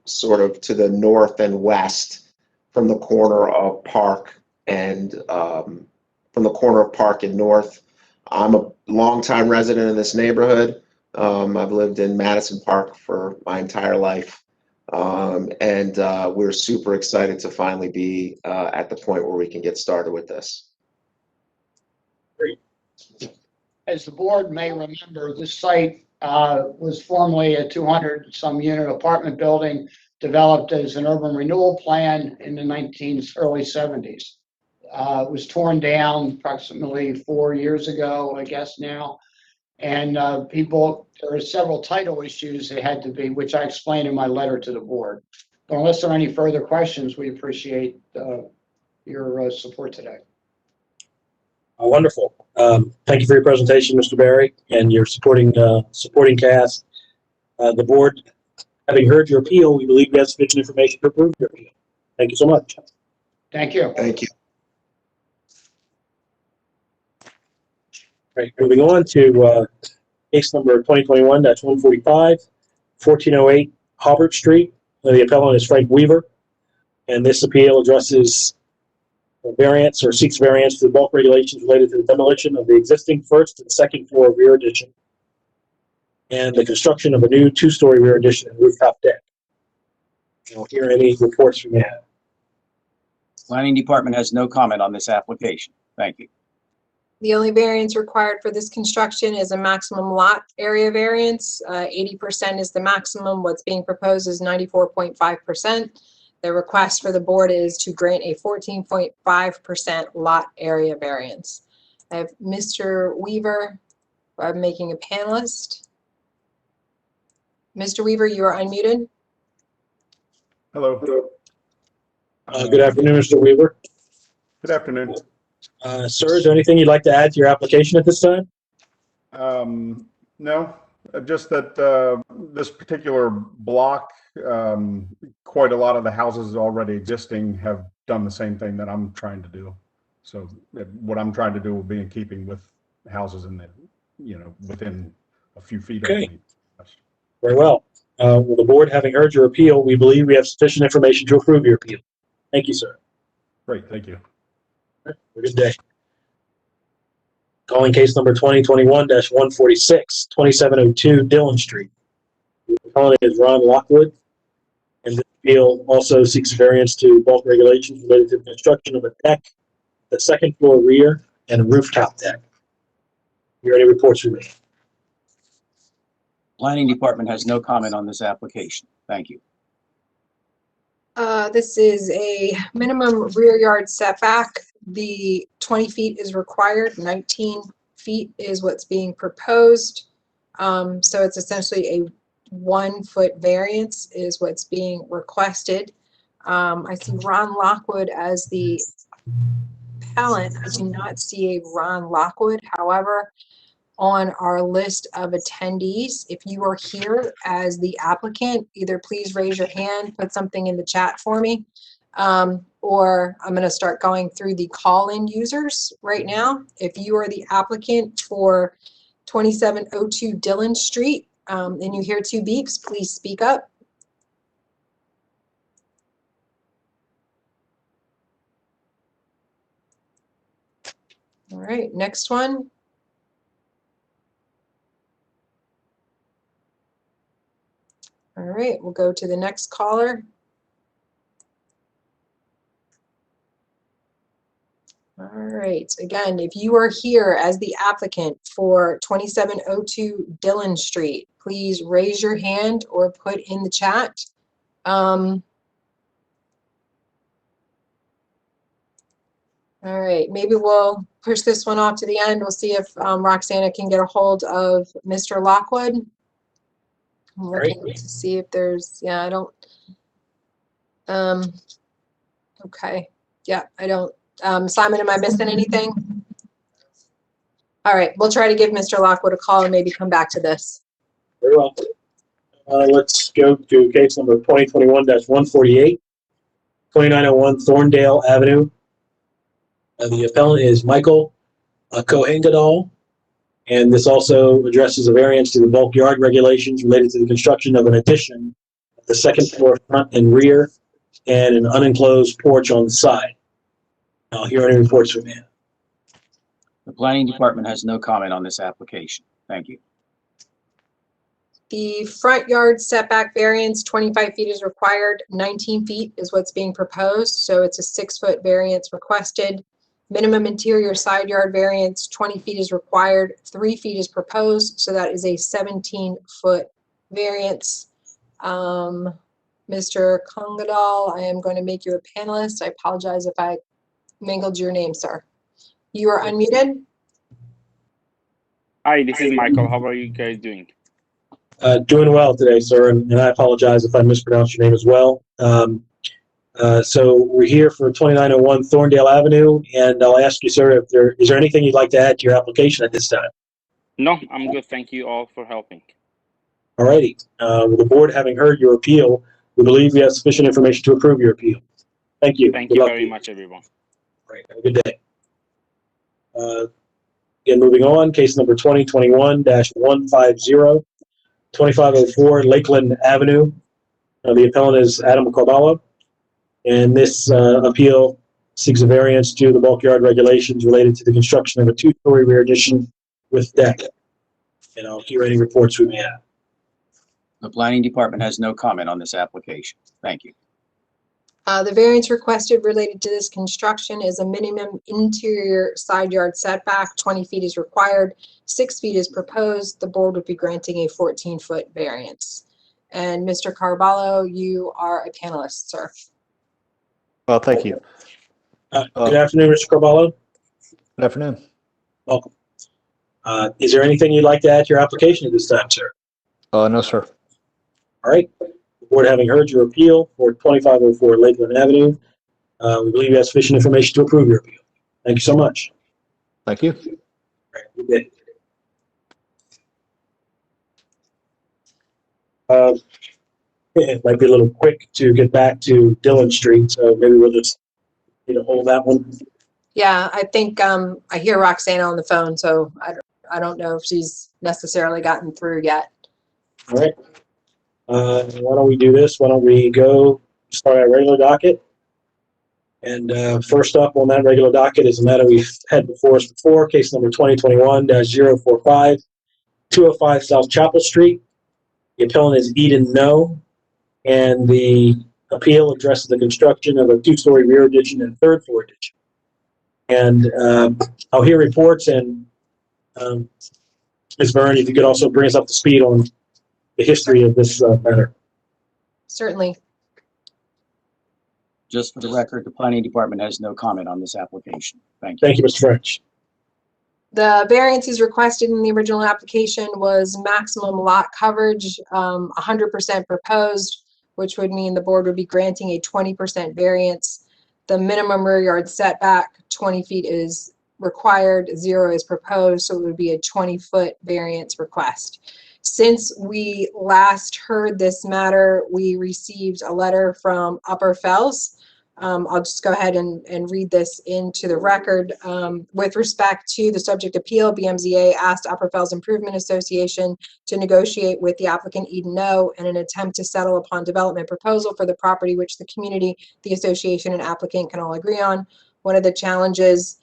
Speaker 14: sort of to the north and west from the corner of Park and North. I'm a longtime resident of this neighborhood. I've lived in Madison Park for my entire life. And we're super excited to finally be at the point where we can get started with this.
Speaker 9: As the board may remember, this site was formerly a 200-some unit apartment building developed as an urban renewal plan in the early 70s. It was torn down approximately 4 years ago, I guess now. And there are several title issues that had to be, which I explained in my letter to the board. But unless there are any further questions, we appreciate your support today.
Speaker 2: Wonderful. Thank you for your presentation, Mr. Barry, and your supporting cast. The board, having heard your appeal, we believe we have sufficient information to approve your appeal. Thank you so much.
Speaker 9: Thank you.
Speaker 14: Thank you.
Speaker 2: Right, moving on to case number 2021-145, 1408 Hobart Street. The appellant is Frank Weaver, and this appeal addresses a variance or seeks variance to the bulk regulations related to the demolition of the existing first and second floor rear addition and the construction of a new two-story rear addition and rooftop deck. I'll hear any reports from you.
Speaker 4: Planning Department has no comment on this application. Thank you.
Speaker 1: The only variance required for this construction is a maximum lot area variance. 80% is the maximum. What's being proposed is 94.5%. The request for the board is to grant a 14.5% lot area variance. I have Mr. Weaver, I'm making a panelist. Mr. Weaver, you are unmuted.
Speaker 15: Hello.
Speaker 2: Good afternoon, Mr. Weaver.
Speaker 15: Good afternoon.
Speaker 2: Sir, is there anything you'd like to add to your application at this time?
Speaker 15: No, just that this particular block, quite a lot of the houses already existing have done the same thing that I'm trying to do. So what I'm trying to do will be in keeping with houses in the, within a few feet
Speaker 2: Okay.
Speaker 15: of me.
Speaker 2: Very well. Well, the board, having heard your appeal, we believe we have sufficient information to approve your appeal. Thank you, sir.
Speaker 15: Great, thank you.
Speaker 2: Have a good day. Calling case number 2021-146, 2702 Dillon Street. The appellant is Ron Lockwood, and this appeal also seeks variance to bulk regulations related to the construction of a deck, the second floor rear, and a rooftop deck. Hear any reports from me?
Speaker 4: Planning Department has no comment on this application. Thank you.
Speaker 1: This is a minimum rear yard setback. The 20 feet is required, 19 feet is what's being proposed. So it's essentially a 1 foot variance is what's being requested. I see Ron Lockwood as the appellant. I do not see a Ron Lockwood. However, on our list of attendees, if you are here as the applicant, either please raise your hand, put something in the chat for me, or I'm going to start going through the call-in users right now. If you are the applicant for 2702 Dillon Street and you hear 2 beeps, please speak up. All right, next one. All right, we'll go to the next caller. All right, again, if you are here as the applicant for 2702 Dillon Street, please raise your hand or put in the chat. All right, maybe we'll push this one off to the end. We'll see if Roxana can get a hold of Mr. Lockwood. I'm looking to see if there's, yeah, I don't, okay, yeah, I don't, Simon, am I missing anything? All right, we'll try to give Mr. Lockwood a call and maybe come back to this.
Speaker 2: Very well. Let's go to case number 2021-148, 2901 Thorndale Avenue. The appellant is Michael Kohengadal, And this also addresses a variance to the bulk yard regulations related to the construction of an addition at the second floor front and rear and an unenclosed porch on the side. I'll hear any reports from you.
Speaker 4: The planning department has no comment on this application. Thank you.
Speaker 1: The front yard setback variance, 25 feet is required, 19 feet is what's being proposed, so it's a 6-foot variance requested. Minimum interior side yard variance, 20 feet is required, 3 feet is proposed, so that is a 17-foot variance. Mr. Kongadal, I am going to make you a panelist. I apologize if I mangled your name, sir. You are unmuted.
Speaker 16: Hi, this is Michael. How are you guys doing?
Speaker 2: Doing well today, sir, and I apologize if I mispronounced your name as well. So we're here for 2901 Thorndale Avenue, and I'll ask you, sir, is there anything you'd like to add to your application at this time?
Speaker 16: No, I'm good. Thank you all for helping.
Speaker 2: All righty. With the board having heard your appeal, we believe we have sufficient information to approve your appeal. Thank you.
Speaker 16: Thank
Speaker 2: Good
Speaker 16: you
Speaker 2: luck
Speaker 16: very
Speaker 2: to you.
Speaker 16: much, everyone.
Speaker 2: All right. Have a good day. Again, moving on, case number 2021-150, 2504 Lakeland Avenue. The appellant is Adam Carballo, and this appeal seeks a variance to the bulk yard regulations related to the construction of a 2-story rear addition with deck. And I'll hear any reports we may have.
Speaker 4: The planning department has no comment on this application. Thank you.
Speaker 1: The variance requested related to this construction is a minimum interior side yard setback, 20 feet is required, 6 feet is proposed. The board would be granting a 14-foot variance. And Mr. Carballo, you are a panelist, sir.
Speaker 17: Well, thank you.
Speaker 2: Good afternoon, Mr. Carballo.
Speaker 17: Good afternoon.
Speaker 2: Welcome. Is there anything you'd like to add to your application at this time, sir?
Speaker 17: No, sir.
Speaker 2: All right. The board having heard your appeal for 2504 Lakeland Avenue, we believe you have sufficient information to approve your appeal. Thank you so much.
Speaker 17: Thank you.
Speaker 2: All right. Good day. It might be a little quick to get back to Dillon Street, so maybe we'll just hold that one.
Speaker 1: Yeah, I think I hear Roxana on the phone, so I don't know if she's necessarily gotten through yet.
Speaker 2: All right. Why don't we do this? Why don't we go start our regular docket? And first up on that regular docket is a matter we've had before us before, case number 2021-045, 205 South Chapel Street. The appellant is Eden No, and the appeal addresses the construction of a 2-story rear addition and 3rd floor addition. And I'll hear reports, and Ms. Byrne, if you could also bring us up to speed on the history of this matter.
Speaker 1: Certainly.
Speaker 4: Just for the record, the planning department has no comment on this application. Thank you.
Speaker 2: Thank you, Mr. French.
Speaker 1: The variances requested in the original application was maximum lot coverage, 100% proposed, which would mean the board would be granting a 20% variance. The minimum rear yard setback, 20 feet is required, 0 is proposed, so it would be a 20-foot variance request. Since we last heard this matter, we received a letter from Upper Fells. I'll just go ahead and read this into the record. With respect to the subject appeal, BMZA asked Upper Fells Improvement Association to negotiate with the applicant Eden No in an attempt to settle upon development proposal for the property which the community, the association, and applicant can all agree on. One of the challenges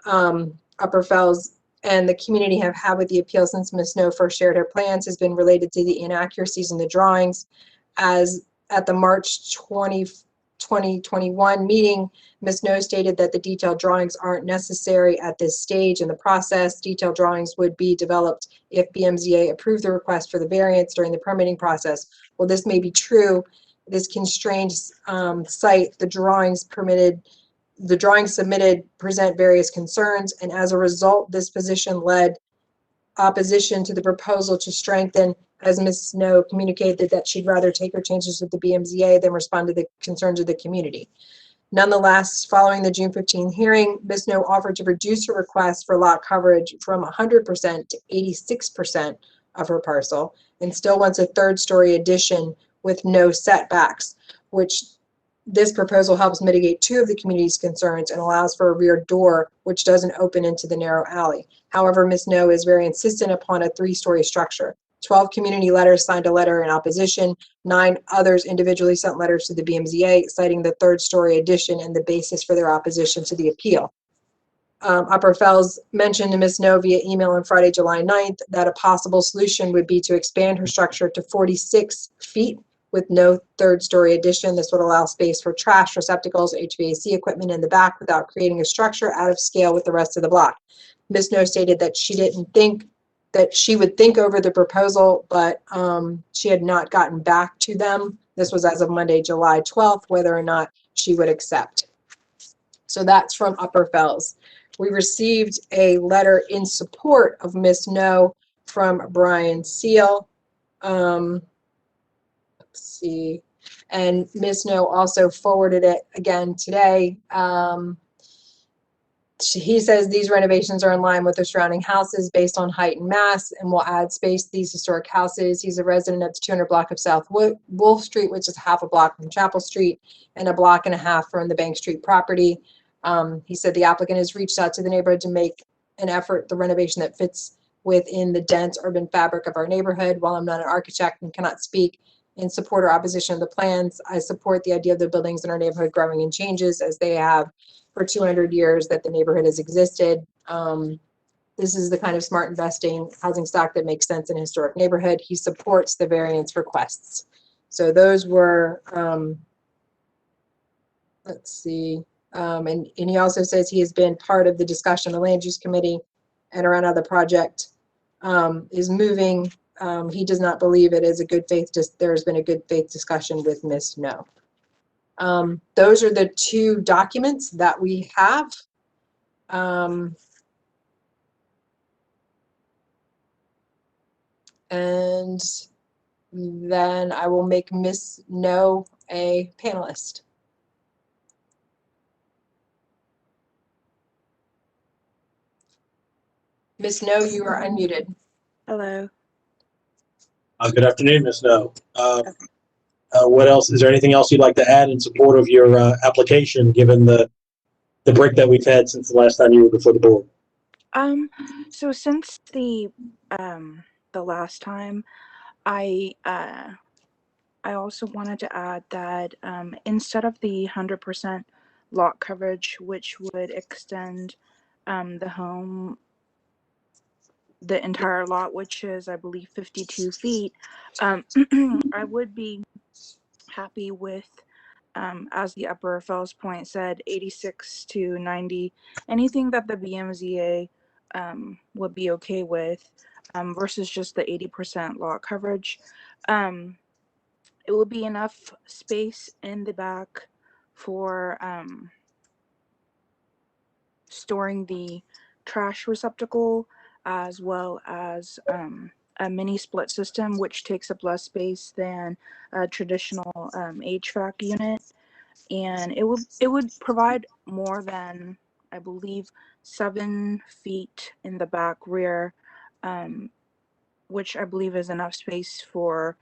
Speaker 1: Upper Fells and the community have had with the appeal since Ms. No first shared her plans has been related to the inaccuracies in the drawings. As at the March 2021 meeting, Ms. No stated that the detailed drawings aren't necessary at this stage in the process. Detailed drawings would be developed if BMZA approved the request for the variance during the permitting process. Well, this may be true. This constrained site, the drawings submitted present various concerns, and as a result, this position led opposition to the proposal to strengthen, as Ms. No communicated that she'd rather take her changes with the BMZA than respond to the concerns of the community. Nonetheless, following the June 15 hearing, Ms. No offered to reduce her request for lot coverage from 100% to 86% of her parcel, and still wants a 3rd story addition with no setbacks, which this proposal helps mitigate two of the community's concerns and allows for a rear door which doesn't open into the narrow alley. However, Ms. No is very insistent upon a 3-story structure. 12 community letters signed a letter in opposition. 9 others individually sent letters to the BMZA citing the 3rd-story addition and the basis for their opposition to the appeal. Upper Fells mentioned to Ms. No via email on Friday, July 9th, that a possible solution would be to expand her structure to 46 feet with no 3rd-story addition. This would allow space for trash, receptacles, HVAC equipment in the back without creating a structure out of scale with the rest of the block. Ms. No stated that she didn't think that she would think over the proposal, but she had not gotten back to them. This was as of Monday, July 12th, whether or not she would accept. So that's from Upper Fells. We received a letter in support of Ms. No from Brian Seal. Let's see. And Ms. No also forwarded it again today. He says these renovations are in line with the surrounding houses based on height and mass and will add space to these historic houses. He's a resident of the 200 block of South Wolf Street, which is half a block from Chapel Street and a block and a half from the Bank Street property. He said the applicant has reached out to the neighborhood to make an effort, the renovation that fits within the dense urban fabric of our neighborhood. While I'm not an architect and cannot speak in support or opposition of the plans, I support the idea of the buildings in our neighborhood growing in changes as they have for 200 years that the neighborhood has existed. This is the kind of smart investing housing stock that makes sense in a historic neighborhood. He supports the variance requests. So those were, let's see, and he also says he has been part of the discussion, the land use committee, and around how the project is moving. He does not believe it is a good faith, just there's been a good faith discussion with Ms. No. Those are the 2 documents that we have. And then I will make Ms. No a panelist. Ms. No, you are unmuted.
Speaker 18: Hello.
Speaker 2: Good afternoon, Ms. No. What else? Is there anything else you'd like to add in support of your application, given the break that we've had since the last time you were before the board?
Speaker 18: So since the last time, I also wanted to add that instead of the 100% lot coverage, which would extend the home, the entire lot, which is I believe 52 feet, I would be happy with, as the Upper Fells Point said, 86 to 90, anything that the BMZA would be okay with, versus just the 80% lot coverage. It will be enough space in the back for storing the trash receptacle, as well as a mini split system, which takes up less space than a traditional HVAC unit. And it would provide more than, I believe, 7 feet in the back rear, which I believe is enough space for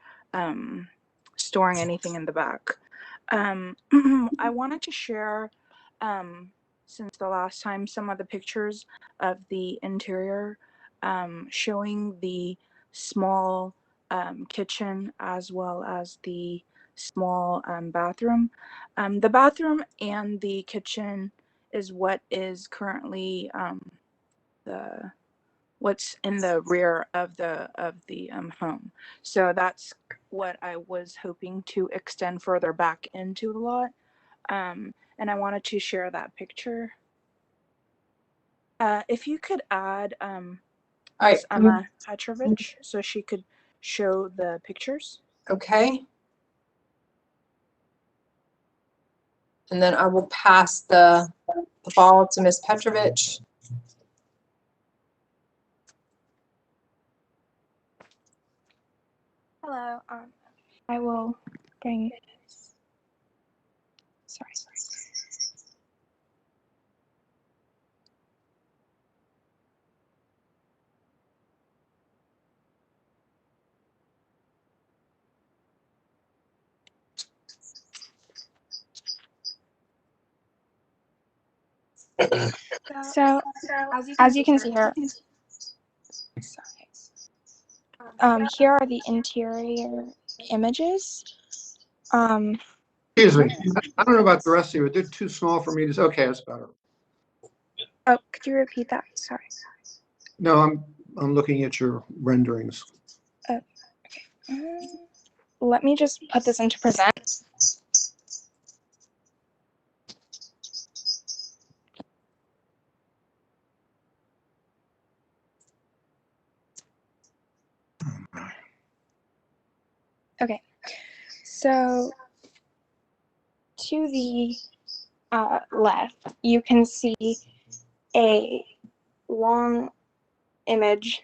Speaker 18: storing anything in the back. I wanted to share, since the last time, some of the pictures of the interior, showing the small kitchen as well as the small bathroom. The bathroom and the kitchen is what is currently what's in the rear of the home. So that's what I was hoping to extend further back into the lot. And I wanted to share that picture. If you could add Ms. Emma Petrovich so she could show the pictures.
Speaker 1: Okay. And then I will pass the ball to Ms. Petrovich.
Speaker 18: Hello. I will bring. Sorry.
Speaker 19: So, as you can see here, here are the interior images.
Speaker 13: Excuse me. I don't know about the rest of you, but they're too small for me to, okay, that's better.
Speaker 19: Oh, could you repeat that? Sorry.
Speaker 13: No, I'm looking at your renderings.
Speaker 19: Okay. Let me just put this into present. Okay, so to the left, you can see a long image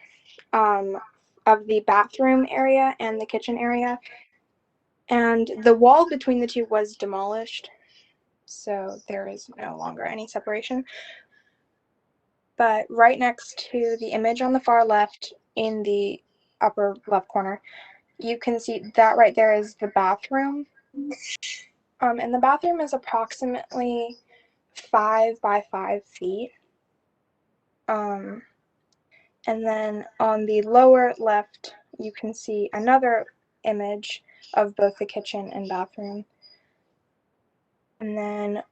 Speaker 19: of the bathroom area and the kitchen area. And the wall between the two was demolished, so there is no longer any separation. But right next to the image on the far left in the upper left corner, you can see that right there is the bathroom. And the bathroom is approximately 5 by 5 feet. And then on the lower left, you can see another image of both the kitchen and bathroom. And then,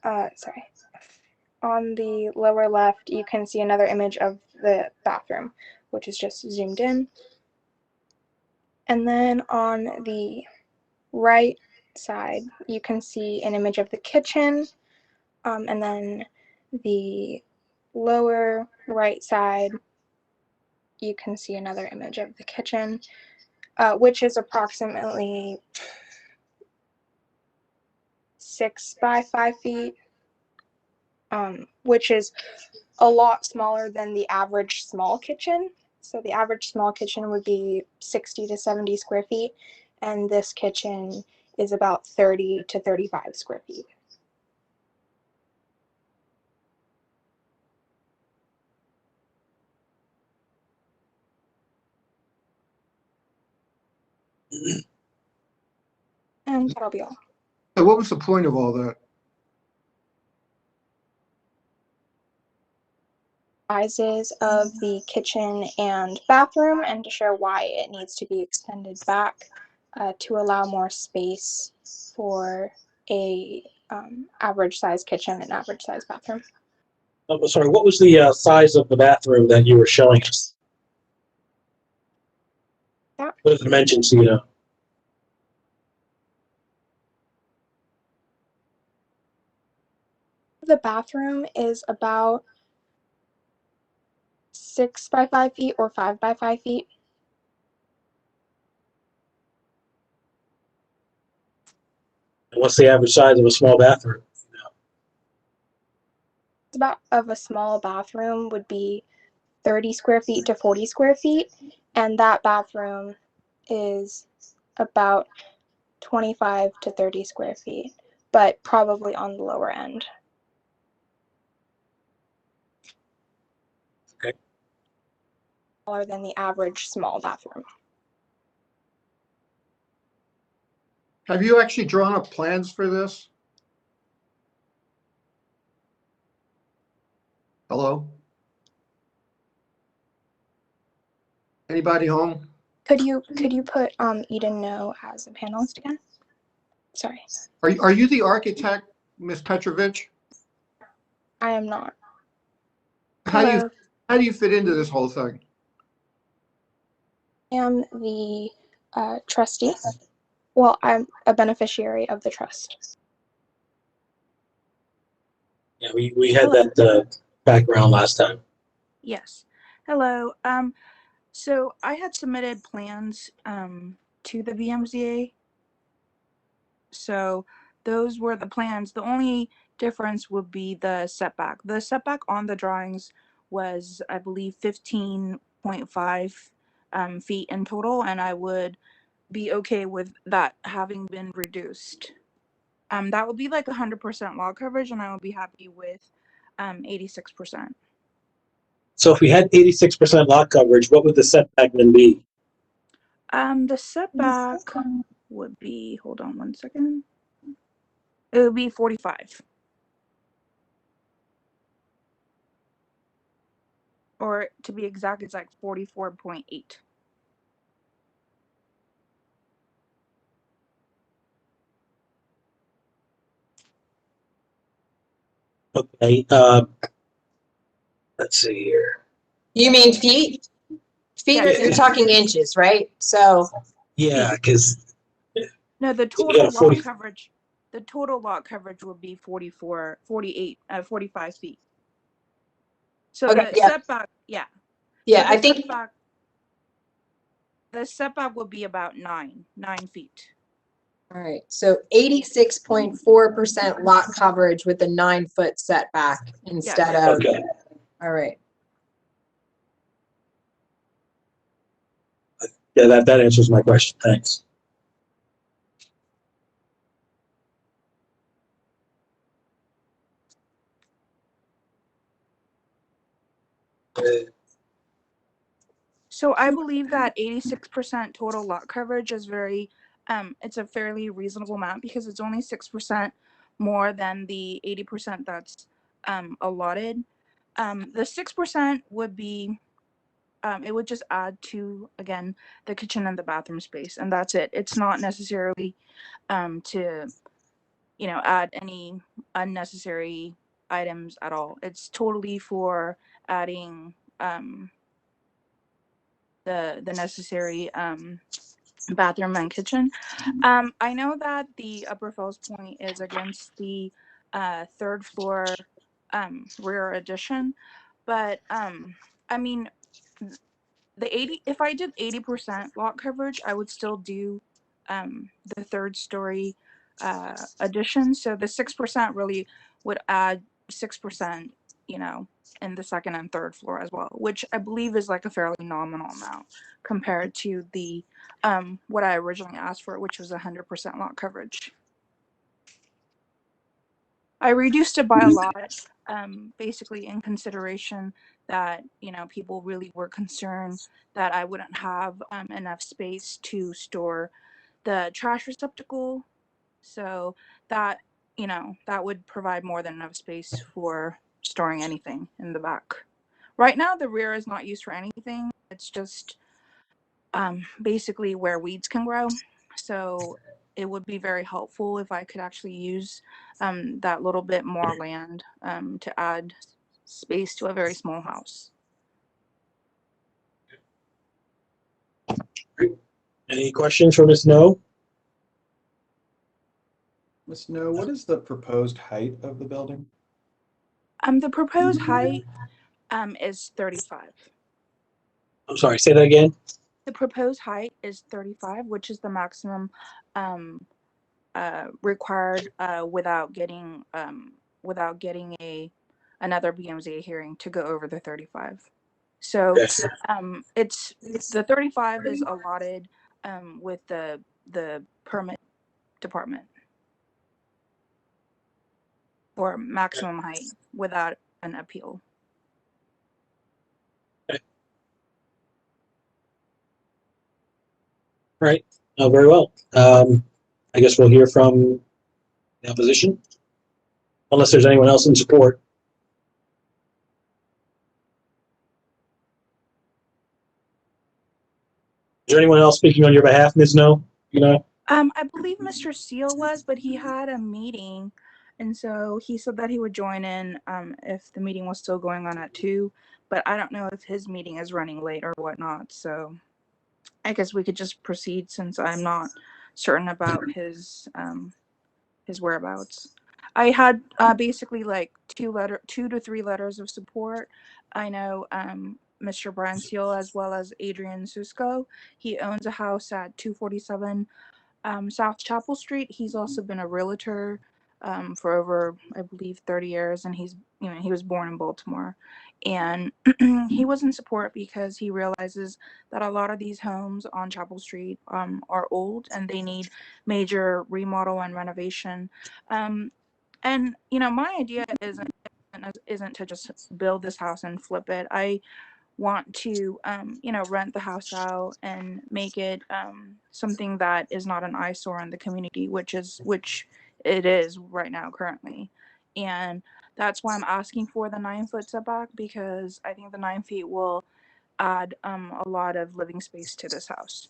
Speaker 19: on the lower left, you can see another image of the bathroom, which is just zoomed in. And then on the right side, you can see an image of the kitchen, and then the lower right side, you can see another image of the kitchen, which is approximately 6 by 5 feet, which is a lot smaller than the average small kitchen. So the average small kitchen would be 60 to 70 square feet, and this kitchen is about 30 to 35 square feet. And that'll be all.
Speaker 13: So what was the point of all that?
Speaker 19: Sizes of the kitchen and bathroom, and to show why it needs to be extended back to allow more space for a average size kitchen and average size bathroom.
Speaker 2: Oh, sorry, what was the size of the bathroom that you were showing us? What are the dimensions, do you know?
Speaker 19: The bathroom is about 6 by 5 feet or 5 by 5 feet.
Speaker 2: And what's the average size of a small bathroom?
Speaker 19: About of a small bathroom would be 30 square feet to 40 square feet, and that bathroom is about 25 to 30 square feet, but probably on the lower end.
Speaker 2: Okay.
Speaker 19: Smaller than the average small bathroom.
Speaker 13: Have you actually drawn up plans for this? Hello? Anybody home?
Speaker 19: Could you put Eden No as a panelist again? Sorry.
Speaker 13: Are you the architect, Ms. Petrovich?
Speaker 19: I am not.
Speaker 13: How do you fit into this whole thing?
Speaker 19: I am the trustee. Well, I'm a beneficiary of the trust.
Speaker 2: Yeah, we had that background last time.
Speaker 18: Yes. Hello. So I had submitted plans to the VMZA. So those were the plans. The only difference would be the setback. The setback on the drawings was, I believe, 15.5 feet in total, and I would be okay with that having been reduced. That would be like 100% lot coverage, and I would be happy with 86%.
Speaker 2: So if we had 86% lot coverage, what would the setback then be?
Speaker 18: The setback would be, hold on one second. It would be 45. or to be exact, it's like 44.8.
Speaker 2: Okay, let's see here.
Speaker 1: You mean feet? Feet
Speaker 18: Yeah,
Speaker 1: are, you're talking inches, right? So
Speaker 2: Yeah, because
Speaker 18: no, the
Speaker 2: you
Speaker 18: total
Speaker 2: got a 40.
Speaker 18: lot coverage, the total lot coverage would be 45 feet. So
Speaker 1: okay,
Speaker 18: the
Speaker 1: yeah,
Speaker 18: setback, yeah.
Speaker 1: yeah.
Speaker 18: So
Speaker 1: I think
Speaker 18: the setback would be about 9 feet.
Speaker 1: all right. So 86.4% lot coverage with a 9-foot setback instead
Speaker 18: Yes.
Speaker 1: of.
Speaker 2: Okay.
Speaker 1: All right.
Speaker 2: Yeah, that answers my question. Thanks.
Speaker 18: So I believe that 86% total lot coverage is very, it's a fairly reasonable amount because it's only 6% more than the 80% that's allotted. The 6% would be, it would just add to, again, the kitchen and the bathroom space, and that's it. It's not necessarily to, add any unnecessary items at all. It's totally for adding the necessary bathroom and kitchen. I know that the Upper Fells Point is against the third floor rear addition, but I mean, if I did 80% lot coverage, I would still do the third story addition. So the 6% really would add 6%, in the second and third floor as well, which I believe is like a fairly nominal amount compared to the what I originally asked for, which was 100% lot coverage. I reduced it by a lot, basically in consideration that, people really were concerned that I wouldn't have enough space to store the trash receptacle. So that, that would provide more than enough space for storing anything in the back. Right now, the rear is not used for anything. It's just basically where weeds can grow. So it would be very helpful if I could actually use that little bit more land to add space to a very small house.
Speaker 2: Any questions for Ms. No?
Speaker 20: Ms. Snow, what is the proposed height of the building?
Speaker 18: The proposed height is 35.
Speaker 2: I'm sorry, say that again.
Speaker 18: The proposed height is 35, which is the maximum required without getting another BMZ hearing to go over the 35. So it's the 35 is allotted with the permit department for maximum height without an appeal.
Speaker 2: Right. Very well. I guess we'll hear from the opposition, unless there's anyone else in support. Is there anyone else speaking on your behalf, Ms. No?
Speaker 18: I believe Mr. Seal was, but he had a meeting, and so he said that he would join in if the meeting was still going on at 2. But I don't know if his meeting is running late or whatnot. So I guess we could just proceed since I'm not certain about his whereabouts. I had basically like 2 to 3 letters of support. I know Mr. Brian Seal as well as Adrian Susko. He owns a house at 247 South Chapel Street. He's also been a realtor for over, I believe, 30 years, and he was born in Baltimore. And he was in support because he realizes that a lot of these homes on Chapel Street are old and they need major remodel and renovation. And my idea isn't to just build this house and flip it. I want to rent the house out and make it something that is not an eyesore in the community, which it is right now currently. And That's why I'm asking for the 9-foot setback, because I think the 9 feet will add a lot of living space to this house.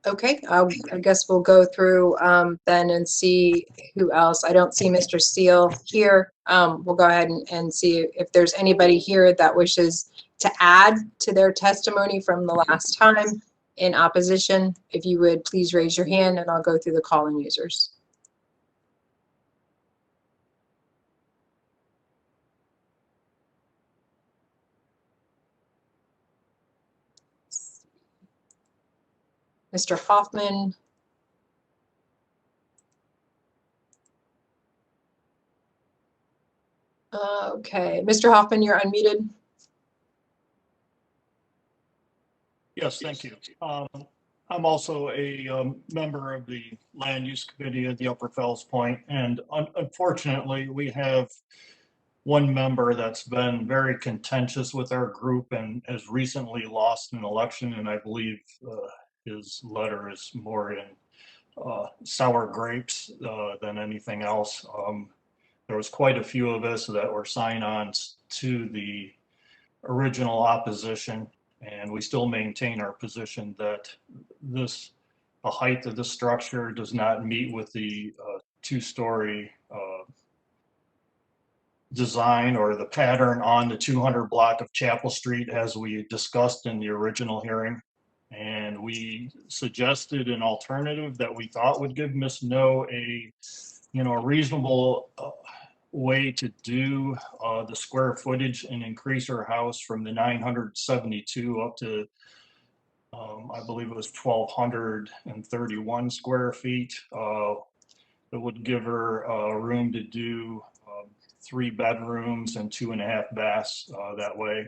Speaker 1: Okay, I guess we'll go through then and see who else. I don't see Mr. Steele here. We'll go ahead and see if there's anybody here that wishes to add to their testimony from the last time in opposition. If you would please raise your hand and I'll go through the call-in users. Mr. Hoffman. Okay, Mr. Hoffman, you're unmuted.
Speaker 21: Yes, thank you. I'm also a member of the Land Use Committee at the Upper Fells Point, and unfortunately, we have one member that's been very contentious with our group and has recently lost an election, and I believe his letter is more in sour grapes than anything else. There was quite a few of us that were sign-ons to the original opposition, and we still maintain our position that the height of the structure does not meet with the two-story design or the pattern on the 200 block of Chapel Street as we discussed in the original hearing. And we suggested an alternative that we thought would give Ms. No a reasonable way to do the square footage and increase her house from the 972 up to I believe it was 1,231 square feet. It would give her room to do 3 bedrooms and 2.5 baths that way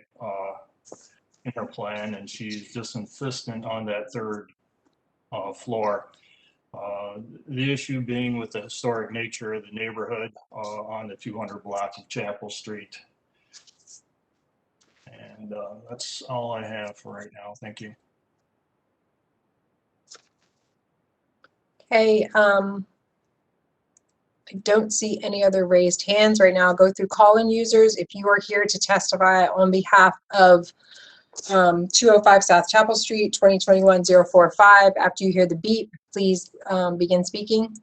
Speaker 21: in her plan, and she's just insistent on that 3rd floor. The issue being with the historic nature of the neighborhood on the 200 block of Chapel Street. And that's all I have for right now. Thank you.
Speaker 1: Okay, I don't see any other raised hands right now. I'll go through call-in users. If you are here to testify on behalf of 205 South Chapel Street, 2021-045, after you hear the beep, please begin speaking.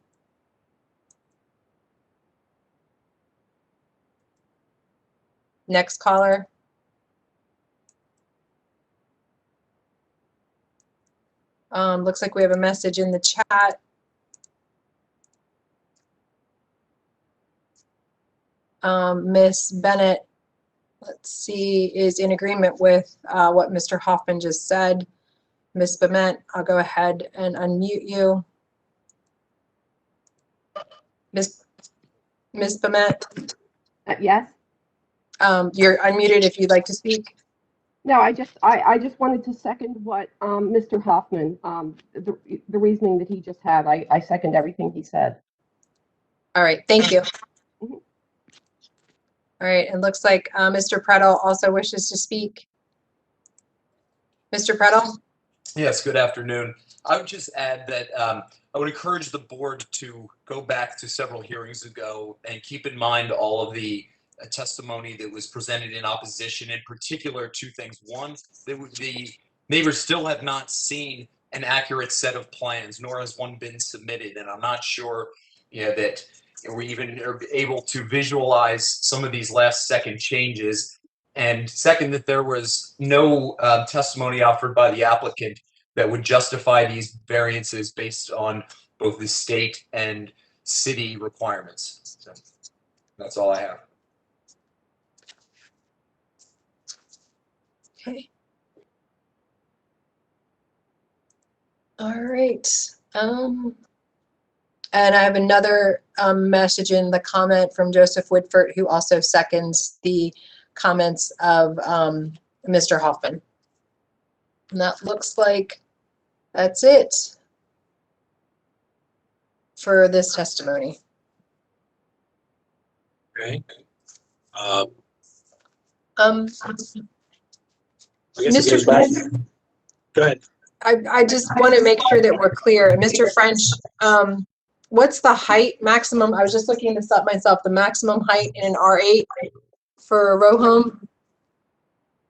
Speaker 1: Next caller. Looks like we have a message in the chat. Miss Bennett, let's see, is in agreement with what Mr. Hoffman just said. Miss Bennett, I'll go ahead and unmute you. Miss Bennett?
Speaker 22: Yes?
Speaker 1: You're unmuted if you'd like to speak.
Speaker 22: No, I just wanted to second what Mr. Hoffman, the reasoning that he just had. I second everything he said.
Speaker 1: All right, thank you. All right, it looks like Mr. Prettle also wishes to speak. Mr. Prettle?
Speaker 23: Yes, good afternoon. I would just add that I would encourage the board to go back to several hearings ago and keep in mind all of the testimony that was presented in opposition, in particular 2 things. One, the neighbors still have not seen an accurate set of plans, nor has one been submitted, and I'm not sure that we're even able to visualize some of these last-second changes. And second, that there was no testimony offered by the applicant that would justify these variances based on both the state and city requirements. So that's all I have.
Speaker 1: Okay. All right. And I have another message in the comment from Joseph Woodford, who also seconds the comments of Mr. Hoffman. And that looks like that's it for this testimony.
Speaker 2: Okay.
Speaker 1: I
Speaker 2: guess it goes back. Go ahead.
Speaker 1: I just want to make sure that we're clear. Mr. French, what's the height maximum? I was just looking this up myself, the maximum height in an R8 for a row home.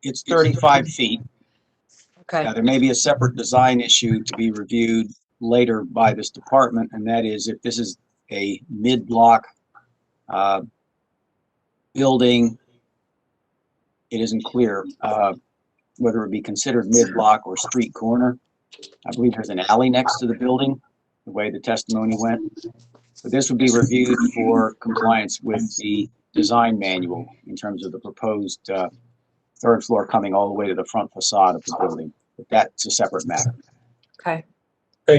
Speaker 4: It's 35 feet.
Speaker 1: Okay.
Speaker 4: Now, there may be a separate design issue to be reviewed later by this department, and that is if this is a mid-block building, it isn't clear whether it be considered mid-block or street corner. I believe there's an alley next to the building, the way the testimony went. But this would be reviewed for compliance with the design manual in terms of the proposed third floor coming all the way to the front facade of the building. But that's a separate matter.
Speaker 1: Okay.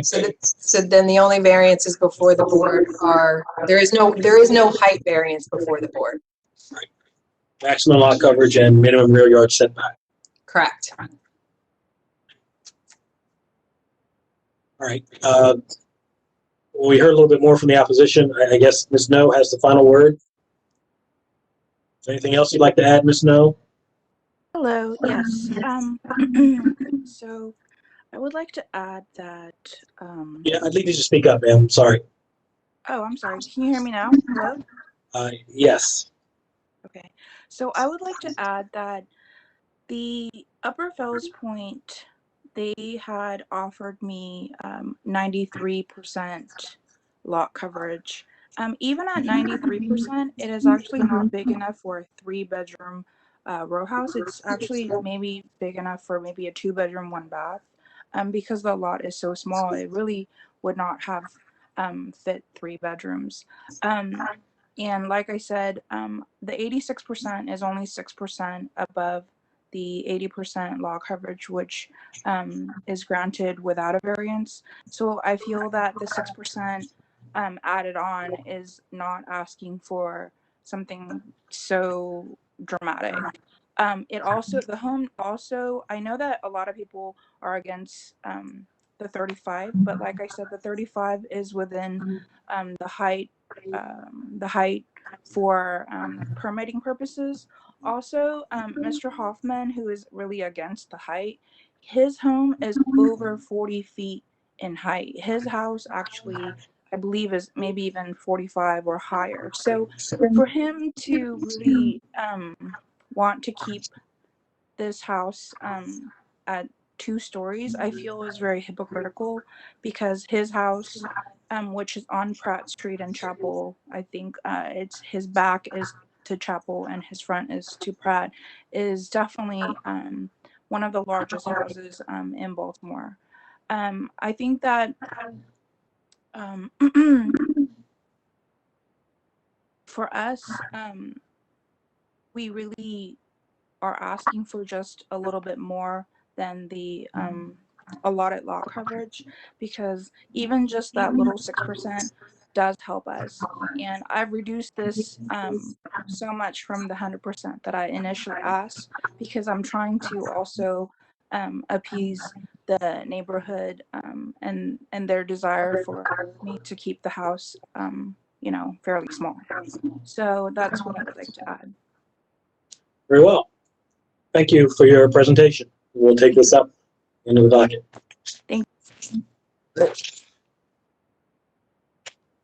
Speaker 1: So then the only variances before the board are, there is no height variance before the board.
Speaker 2: Maximum lot coverage and minimum rear yard setback.
Speaker 1: Correct.
Speaker 2: All right. We heard a little bit more from the opposition. I guess Ms. No has the final word. Is there anything else you'd like to add, Ms. No?
Speaker 18: Hello, yes. So I would like to add that,
Speaker 2: Yeah, I'd need you to speak up, ma'am. I'm sorry.
Speaker 18: oh, I'm sorry. Can you hear me now? Hello?
Speaker 2: Yes.
Speaker 18: Okay. So I would like to add that the Upper Fells Point, they had offered me 93% lot coverage. Even at 93%, it is actually not big enough for a 3-bedroom row house. It's actually maybe big enough for maybe a 2-bedroom, 1-bath. Because the lot is so small, it really would not have fit 3 bedrooms. And like I said, the 86% is only 6% above the 80% law coverage, which is granted without a variance. So I feel that the 6% added on is not asking for something so dramatic. It also, the home also, I know that a lot of people are against the 35, but like I said, the 35 is within the height for permitting purposes. Also, Mr. Hoffman, who is really against the height, his home is over 40 feet in height. His house actually, I believe, is maybe even 45 or higher. So for him to really want to keep this house at 2 stories, I feel is very hypocritical, because his house, which is on Pratt Street in Chapel, I think it's his back is to Chapel and his front is to Pratt, is definitely one of the largest houses in Baltimore. I think that for us, we really are asking for just a little bit more than the allotted lot coverage, because even just that little 6% does help us. And I've reduced this so much from the 100% that I initially asked, because I'm trying to also appease the neighborhood and their desire for me to keep the house, fairly small. So that's what I would like to add.
Speaker 2: Very well. Thank you for your presentation. We'll take this up into the docket.
Speaker 18: Thank you.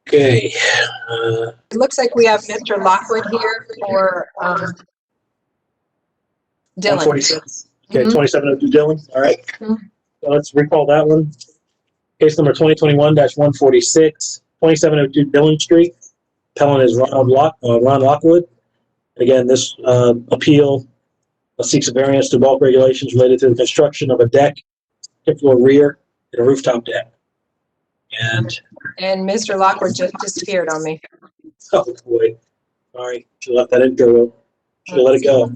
Speaker 2: Okay.
Speaker 1: It looks like we have Mr. Lockwood here for Dylan.
Speaker 2: 146. Okay, 2702 Dillon. All right. So let's recall that one. Case number 2021-146, 2702 Dillon Street. Appellant is Ron Lockwood. Again, this appeal seeks a variance to bulk regulations related to the construction of a deck, second floor rear, and a rooftop deck. And
Speaker 1: Mr. Lockwood just disappeared on me.
Speaker 2: oh boy, sorry, should have let that in go. Should have let it go.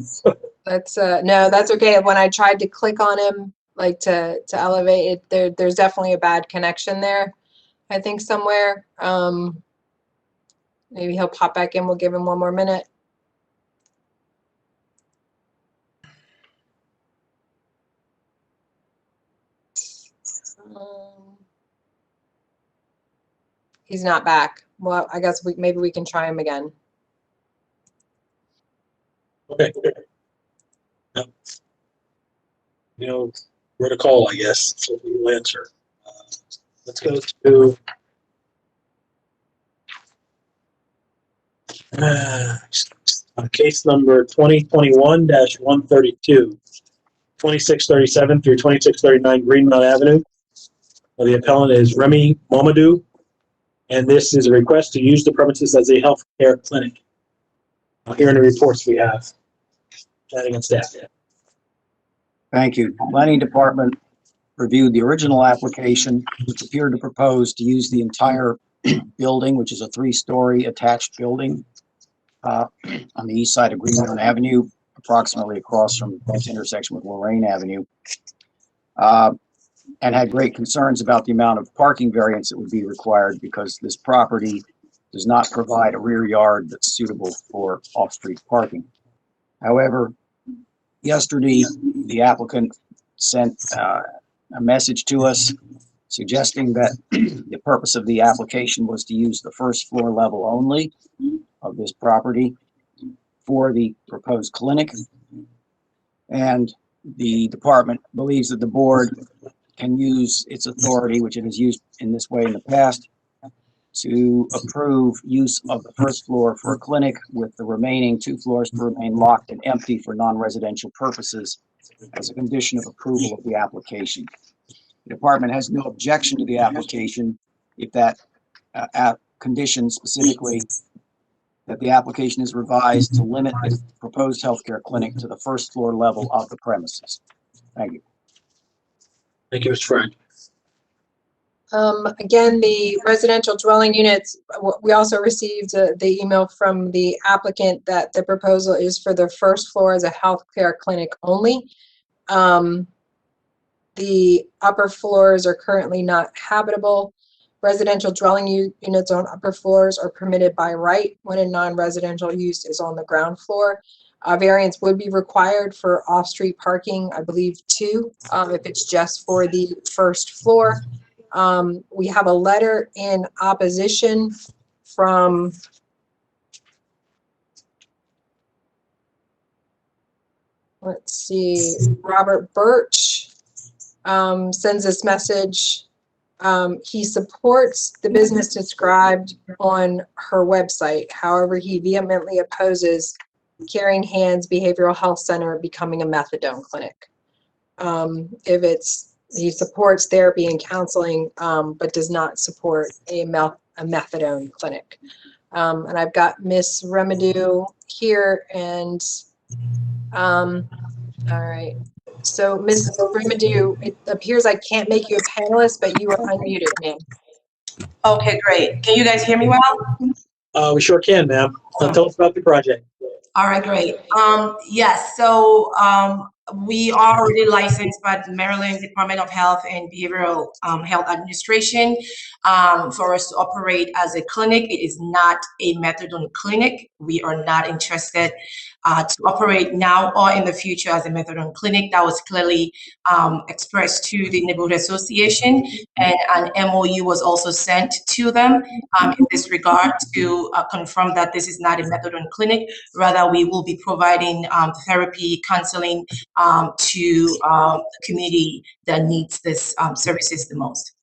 Speaker 1: That's no, that's okay. When I tried to click on him, like to elevate it, there's definitely a bad connection there. I think somewhere. Maybe he'll pop back in. We'll give him one more minute. He's not back. Well, I guess maybe we can try him again.
Speaker 2: Okay. You know where to call, I guess, so we will answer. Let's go to Case number 2021-132, 2637 through 2639 Greenmount Avenue. The appellant is Remy Momadou, and this is a request to use the premises as a healthcare clinic. Here in the reports we have. Planning and staff.
Speaker 4: Thank you. Planning Department reviewed the original application, which appeared to propose to use the entire building, which is a 3-story attached building on the east side of Greenmount Avenue, approximately across from its intersection with Lorraine Avenue, and had great concerns about the amount of parking variance that would be required because this property does not provide a rear yard that's suitable for off-street parking. However, yesterday, the applicant sent a message to us suggesting that the purpose of the application was to use the first floor level only of this property for the proposed clinic. And the department believes that the board can use its authority, which it has used in this way in the past, to approve use of the first floor for a clinic, with the remaining 2 floors to remain locked and empty for non-residential purposes as a condition of approval of the application. The department has no objection to the application if that condition specifically that the application is revised to limit the proposed healthcare clinic to the first floor level of the premises. Thank you.
Speaker 2: Thank you, Mr. Frank.
Speaker 1: Again, the residential dwelling units, we also received the email from the applicant that the proposal is for the first floor as a healthcare clinic only. The upper floors are currently not habitable. Residential dwelling units on upper floors are permitted by right when a non-residential use is on the ground floor. Variance would be required for off-street parking, I believe 2, if it's just for the first floor. We have a letter in opposition from let's see, Robert Birch sends this message. He supports the business described on her website. However, he vehemently opposes Caring Hands Behavioral Health Center becoming a methadone clinic. He supports therapy and counseling, but does not support a methadone clinic. And I've got Miss Remedieu here, and all right. So, Ms. Remedieu, it appears I can't make you a panelist, but you are unmuted, ma'am.
Speaker 6: Okay, great. Can you guys hear me well?
Speaker 2: We sure can, ma'am. Tell us about the project.
Speaker 6: All right, great. Yes, so we are already licensed by the Maryland Department of Health and Behavioral Health Administration for us to operate as a clinic. It is not a methadone clinic. We are not interested to operate now or in the future as a methadone clinic. That was clearly expressed to the neighborhood association, and an MOU was also sent to them in this regard to confirm that this is not a methadone clinic. Rather, we will be providing therapy, counseling to the community that needs this services the most.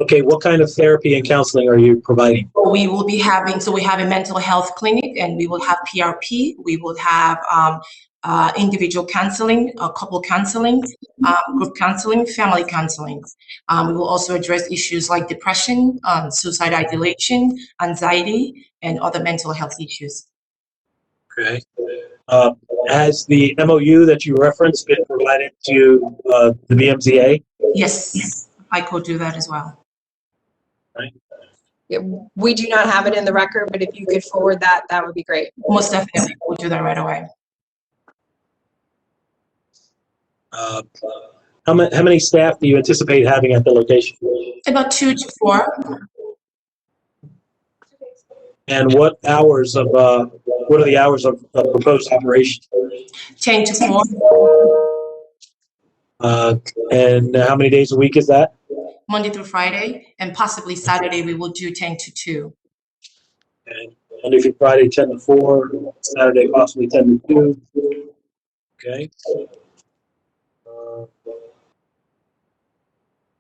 Speaker 2: Okay, what kind of therapy and counseling are you providing?
Speaker 6: We will be having, so we have a mental health clinic, and we will have PRP. We will have individual counseling, couple counseling, group counseling, family counseling. We will also address issues like depression, suicide ideation, anxiety, and other mental health issues.
Speaker 2: Okay. Has the MOU that you referenced been provided to the BMZA?
Speaker 6: Yes, I could do that as well.
Speaker 2: Right.
Speaker 1: Yeah, we do not have it in the record, but if you could forward that, that would be great.
Speaker 6: Most definitely, we'll do that right away.
Speaker 2: How many staff do you anticipate having at the location?
Speaker 6: About 2 to 4.
Speaker 2: And what hours of what are the hours of proposed operation?
Speaker 6: 10 to 4.
Speaker 2: And how many days a week is that?
Speaker 6: Monday through Friday, and possibly Saturday we will do 10 to 2.
Speaker 2: And Monday through Friday, 10 to 4. Saturday, possibly 10 to 2. Okay.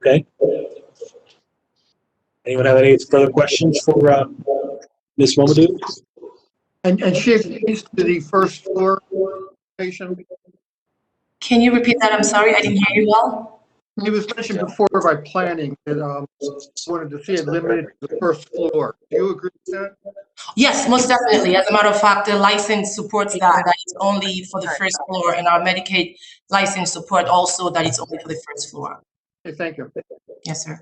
Speaker 2: Okay. Anyone have any further questions for Ms. Momadou?
Speaker 13: And shift east to the first floor location.
Speaker 6: Can you repeat that? I'm sorry, I didn't hear you well.
Speaker 13: It was mentioned before by planning that wanted to see it limited to the first floor. Do you agree with that?
Speaker 6: Yes, most definitely. As a matter of fact, the license supports that it's only for the first floor, and our Medicaid license support also that it's only for the first floor.
Speaker 13: Okay, thank you.
Speaker 6: Yes, sir.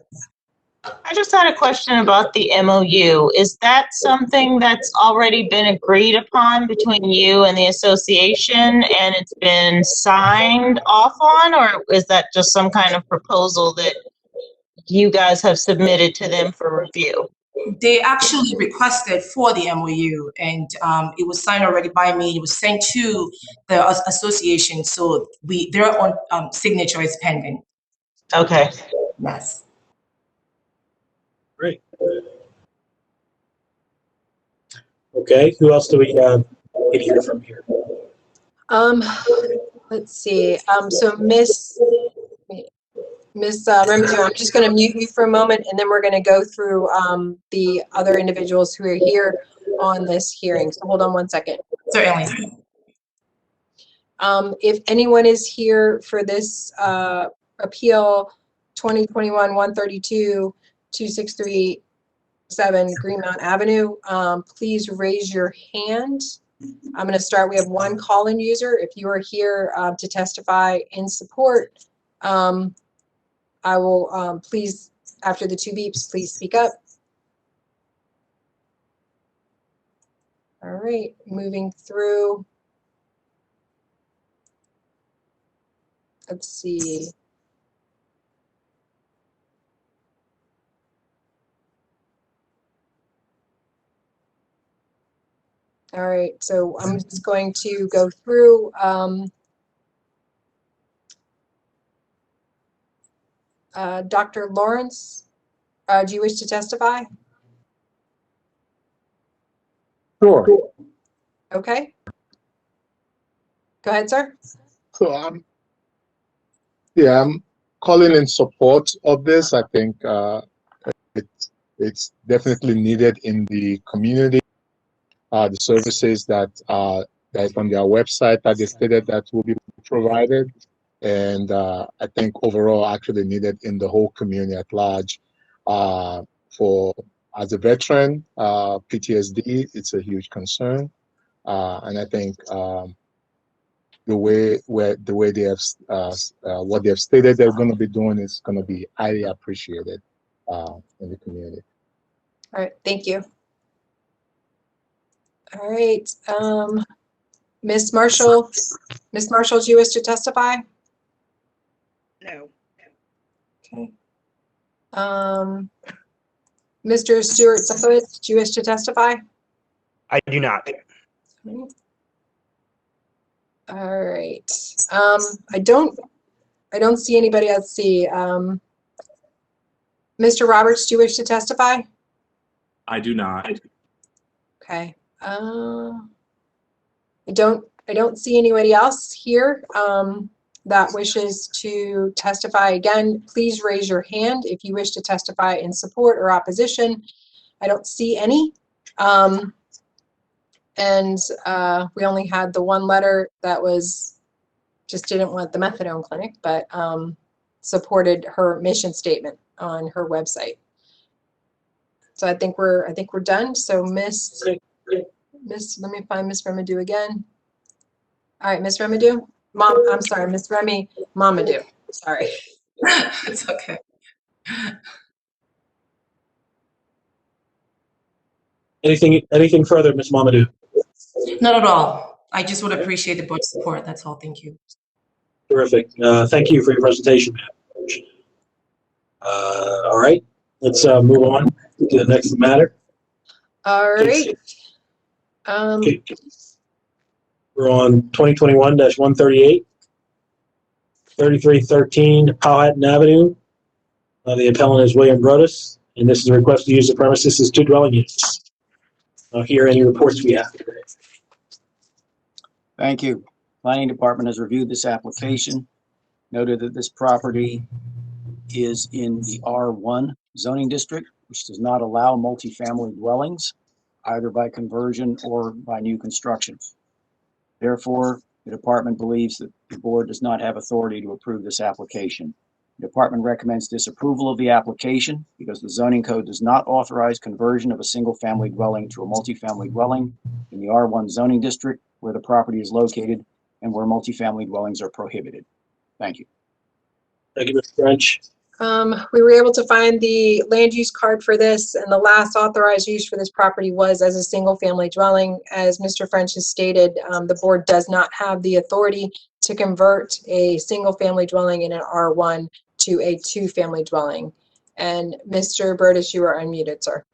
Speaker 5: I just had a question about the MOU. Is that something that's already been agreed upon between you and the association and it's been signed off on, or is that just some kind of proposal that you guys have submitted to them for review?
Speaker 6: They actually requested for the MOU, and it was signed already by me. It was sent to the association, so their own signature is pending.
Speaker 5: Okay.
Speaker 6: Yes.
Speaker 2: Great. Okay, who else do we need to hear from here?
Speaker 1: Let's see. So Miss Remington, I'm just going to mute you for a moment, and then we're going to go through the other individuals who are here on this hearing. So hold on one second.
Speaker 6: Certainly.
Speaker 1: If anyone is here for this appeal 2021-132-2637 Greenmount Avenue, please raise your hand. I'm going to start. We have one call-in user. If you are here to testify in support, I will please, after the two beeps, please speak up. All right, moving through. Let's see. All right, so I'm just going to go through. Dr. Lawrence, do you wish to testify?
Speaker 7: Sure.
Speaker 1: Okay. Go ahead, sir.
Speaker 7: So I'm calling in support of this. I think it's definitely needed in the community. The services that on their website that they stated that will be provided, and I think overall actually needed in the whole community at large. For as a veteran, PTSD, it's a huge concern, and I think the way they have what they have stated they're going to be doing is going to be highly appreciated in the community.
Speaker 1: All right, thank you. All right, Ms. Marshall, do you wish to testify?
Speaker 8: No.
Speaker 1: Okay. Mr. Stewart Suffolk, do you wish to testify?
Speaker 8: I do not.
Speaker 1: All right. I don't see anybody else. See, Mr. Roberts, do you wish to testify?
Speaker 24: I do not.
Speaker 1: Okay. I don't see anybody else here that wishes to testify. Again, please raise your hand if you wish to testify in support or opposition. I don't see any. And we only had the one letter that was just didn't want the methadone clinic, but supported her mission statement on her website. So I think we're done. So Miss, let me find Miss Remadou again. All right, Miss Remadou. I'm sorry, Miss Remy Mamadou. Sorry.
Speaker 6: It's okay.
Speaker 2: Anything further, Ms. Mamadou?
Speaker 6: Not at all. I just would appreciate the board's support. That's all. Thank you.
Speaker 2: Terrific. Thank you for your presentation, ma'am. All right, let's move on to the next matter.
Speaker 1: All right.
Speaker 2: We're on 2021-138, 3313 Powhatan Avenue. The appellant is William Brodus, and this is a request to use the premises as two dwelling units. Here are any reports we have today.
Speaker 4: Thank you. Planning Department has reviewed this application, noted that this property is in the R1 zoning district, which does not allow multifamily dwellings. either by conversion or by new construction. Therefore, the department believes that the board does not have authority to approve this application. The department recommends disapproval of the application because the zoning code does not authorize conversion of a single-family dwelling to a multifamily dwelling in the R1 zoning district where the property is located and where multifamily dwellings are prohibited. Thank you.
Speaker 2: Thank you, Mr. French.
Speaker 1: We were able to find the land use card for this, and the last authorized use for this property was as a single-family dwelling. As Mr. French has stated, the board does not have the authority to convert a single-family dwelling in an R1 to a two-family dwelling. And Mr. Burtis, you are unmuted, sir.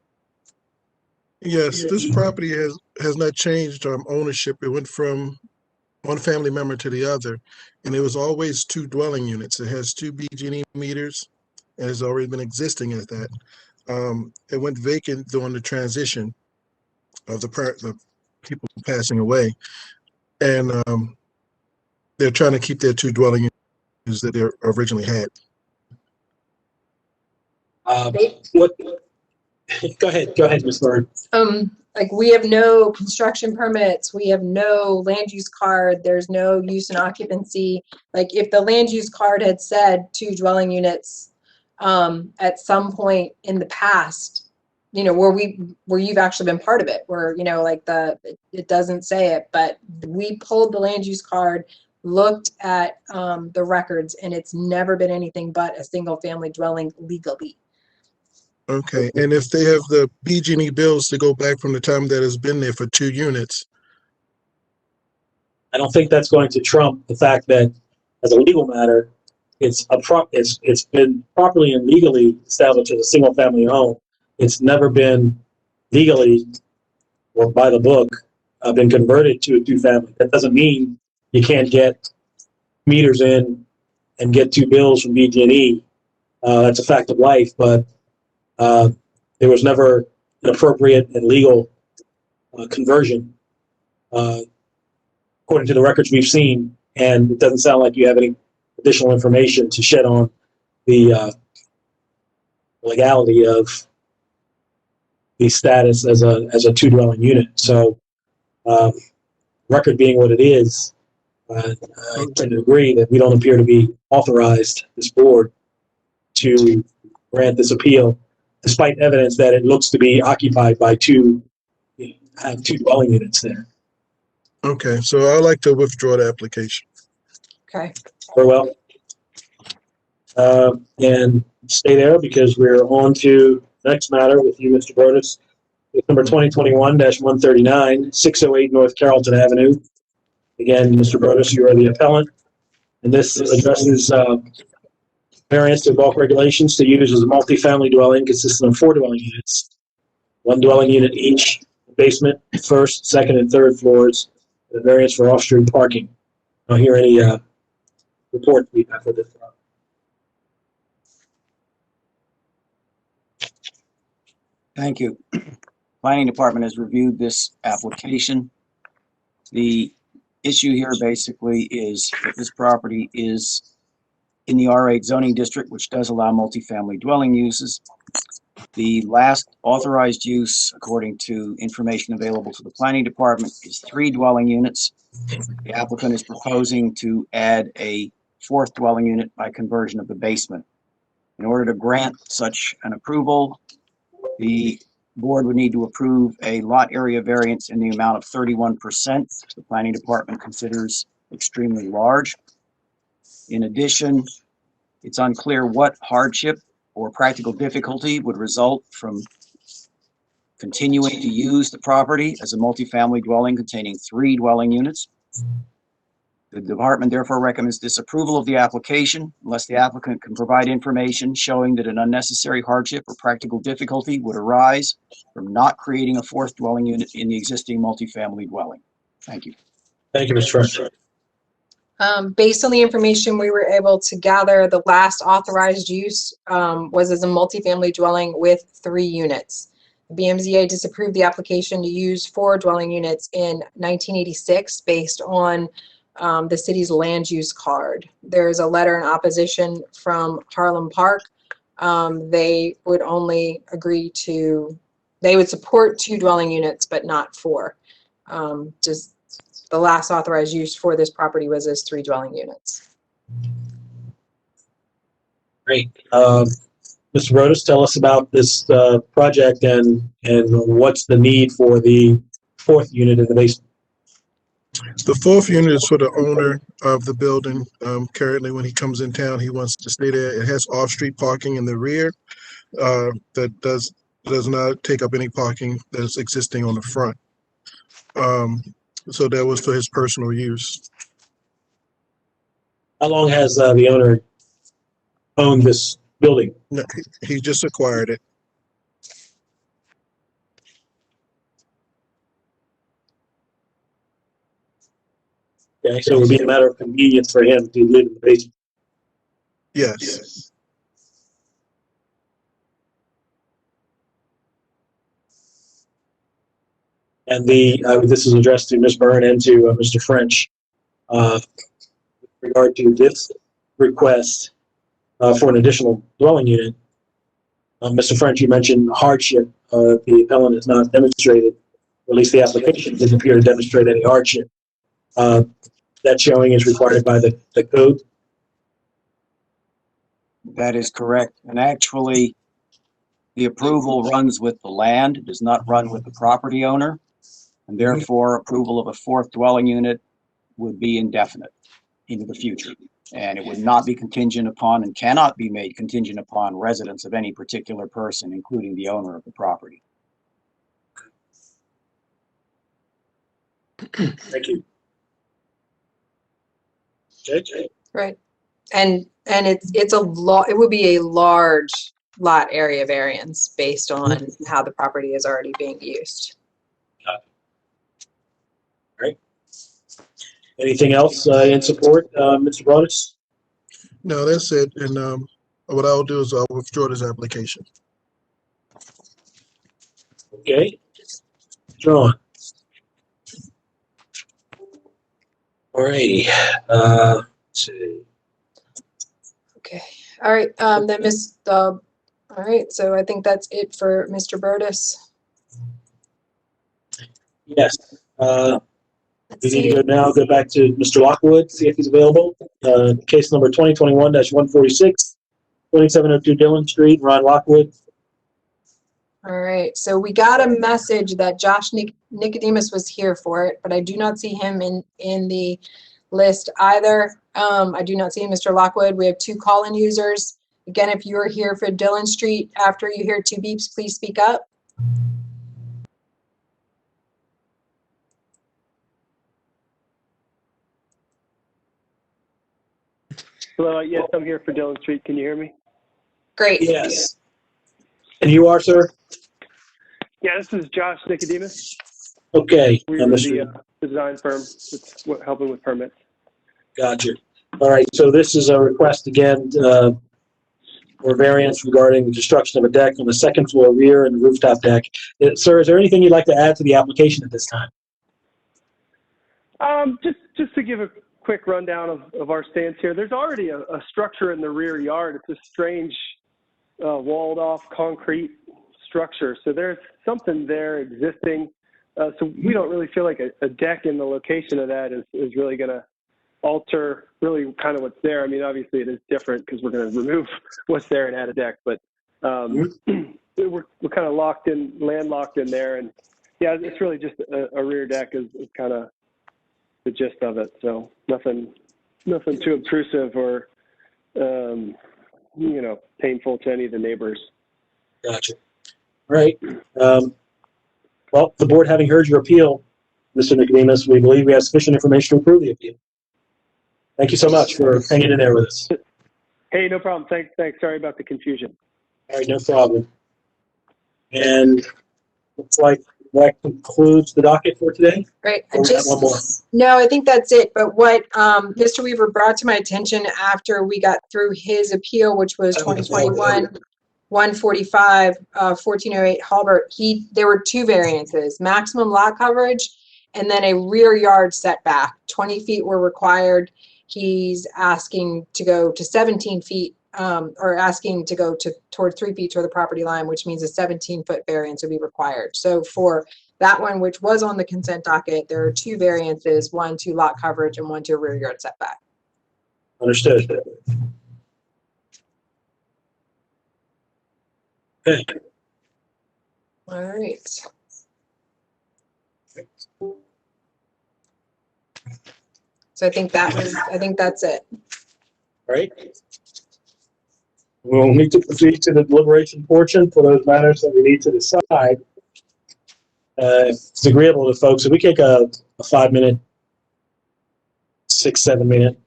Speaker 3: Yes, this property has not changed ownership. It went from one family member to the other, and it was always two dwelling units. It has two BG&E meters, and has already been existing as that. It went vacant during the transition of the people passing away, and they're trying to keep their two dwelling units that they originally had.
Speaker 2: What? Go ahead, Ms. Bird.
Speaker 1: Like, we have no construction permits, we have no land use card, there's no use and occupancy. Like, if the land use card had said two dwelling units at some point in the past, you know, where you've actually been part of it, where, you know, like it doesn't say it, but we pulled the land use card, looked at the records, and it's never been anything but a single family dwelling legally.
Speaker 3: Okay, and if they have the BG&E bills to go back from the time that it's been there for two units,
Speaker 2: I don't think that's going to trump the fact that, as a legal matter, it's been properly and legally established as a single-family home. It's never been legally or by the book been converted to a two-family. That doesn't mean you can't get meters in and get two bills from BG&E. That's a fact of life, but there was never an appropriate and legal conversion, according to the records we've seen, and it doesn't sound like you have any additional information to shed on the legality of the status as a two dwelling unit. So, record being what it is, I tend to agree that we don't appear to be authorized, this board, to grant this appeal, despite evidence that it looks to be occupied by two dwelling units there.
Speaker 3: okay, so I'd like to withdraw the application.
Speaker 1: Okay.
Speaker 2: Very well. And stay there because we're on to the next matter with you, Mr. Burtis. It's number 2021-139, 608 North Carrollton Avenue. Again, Mr. Burtis, you are the appellant. And this addresses variance to bulk regulations to use as a multifamily dwelling consisting of 4 dwelling units. 1 dwelling unit each, basement, first, second, and third floors, and a variance for off-street parking. I don't hear any report we have for this.
Speaker 4: Thank you. Planning Department has reviewed this application. The issue here basically is that this property is in the R8 zoning district, which does allow multifamily dwelling uses. The last authorized use, according to information available to the Planning Department, is 3 dwelling units. The applicant is proposing to add a 4th dwelling unit by conversion of the basement. In order to grant such an approval, the board would need to approve a lot area variance in the amount of 31%, which the Planning Department considers extremely large. In addition, it's unclear what hardship or practical difficulty would result from continuing to use the property as a multifamily dwelling containing 3 dwelling units. The department therefore recommends disapproval of the application unless the applicant can provide information showing that an unnecessary hardship or practical difficulty would arise from not creating a 4th dwelling unit in the existing multifamily dwelling. Thank you.
Speaker 2: Thank you, Mr. French.
Speaker 1: Based on the information we were able to gather, the last authorized use was as a multifamily dwelling with 3 units. The BMZA disapproved the application to use 4 dwelling units in 1986 based on the city's land use card. There's a letter in opposition from Harlem Park. They would only agree to they would support 2 dwelling units, but not 4. Just the last authorized use for this property was as 3 dwelling units.
Speaker 2: Great. Mr. Rodas, tell us about this project and what's the need for the 4th unit in the basement.
Speaker 3: The 4th unit is for the owner of the building. Currently, when he comes in town, he wants to stay there. It has off-street parking in the rear that does not take up any parking that's existing on the front. So that was for his personal use.
Speaker 2: How long has the owner owned this building?
Speaker 3: No, he just acquired it.
Speaker 2: Okay, so it would be a matter of convenience for him to live in the basement.
Speaker 3: Yes.
Speaker 2: And this is addressed to Ms. Byrne and to Mr. French. With regard to this request for an additional dwelling unit, Mr. French, you mentioned hardship. The appellant has not demonstrated, or at least the application didn't appear to demonstrate any hardship. That showing is required by the code.
Speaker 4: That is correct. And actually, the approval runs with the land, it does not run with the property owner. And therefore, approval of a 4th dwelling unit would be indefinite into the future. And it would not be contingent upon and cannot be made contingent upon residence of any particular person, including the owner of the property.
Speaker 2: Thank you. Okay.
Speaker 1: Right. And it's a lot, it would be a large lot area variance based on how the property is already being used.
Speaker 2: Right. Anything else in support, Mr. Broadus?
Speaker 3: No, that's it. And what I'll do is I'll withdraw this application.
Speaker 2: Okay. John. All righty. Let's see.
Speaker 1: Okay. All right. Then all right. So I think that's it for Mr. Broadus.
Speaker 2: Yes. We need to go back to Mr. Lockwood, see if he's available. Case number 2021-146, 2702 Dillon Street, Ron Lockwood.
Speaker 1: All right. So we got a message that Josh Nicodemus was here for it, but I do not see him in the list either. I do not see Mr. Lockwood. We have 2 call-in users. Again, if you're here for Dillon Street, after you hear 2 beeps, please speak up.
Speaker 9: Hello, yes, I'm here for Dillon Street. Can you hear me?
Speaker 1: Great.
Speaker 2: Yes. And you are, sir?
Speaker 9: Yeah, this is Josh Nicodemus.
Speaker 2: Okay.
Speaker 9: We're the design firm that's helping with permits.
Speaker 2: Gotcha. All right. So this is a request again for variance regarding the construction of a deck on the 2nd floor rear and the rooftop deck. Sir, is there anything you'd like to add to the application at this time?
Speaker 9: Just to give a quick rundown of our stance here. There's already a structure in the rear yard. It's a strange walled off concrete structure. So there's something there existing. So we don't really feel like a deck in the location of that is really going to alter really kind of what's there. I mean, obviously it is different because we're going to remove what's there and add a deck, but we're kind of landlocked in there. And yeah, it's really just a rear deck is kind of the gist of it. So nothing too obtrusive or, painful to any of the neighbors.
Speaker 2: Gotcha. All right. Well, the board having heard your appeal, Mr. Nicodemus, we believe we have sufficient information to approve the appeal. Thank you so much for hanging in there with us.
Speaker 9: Hey, no problem. Thanks. Sorry about the confusion.
Speaker 2: All right, no problem. And looks like that concludes the docket for today.
Speaker 1: Great.
Speaker 2: Or we have one more.
Speaker 1: No, I think that's it. But what Mr. Weaver brought to my attention after we got through his appeal, which was 2021-145, 1408 Halbert, there were 2 variances: maximum lot coverage and then a rear yard setback. 20 feet were required. He's asking to go to 17 feet or asking to go toward 3 feet toward the property line, which means a 17-foot variance would be required. So for that one, which was on the consent docket, there are 2 variances, one to lot coverage and one to rear yard setback.
Speaker 2: Understood. Okay.
Speaker 1: All right. So I think that's it.
Speaker 2: All right. We'll need to proceed to the deliberation portion for those matters that we need to decide. If it's agreeable to folks, if we take a 5-minute, 6-7 minute,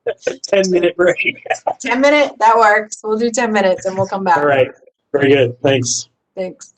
Speaker 2: 10-minute break.
Speaker 1: 10 minute, that works. We'll do 10 minutes and we'll come back.
Speaker 2: All right. Very good. Thanks.
Speaker 1: Thanks.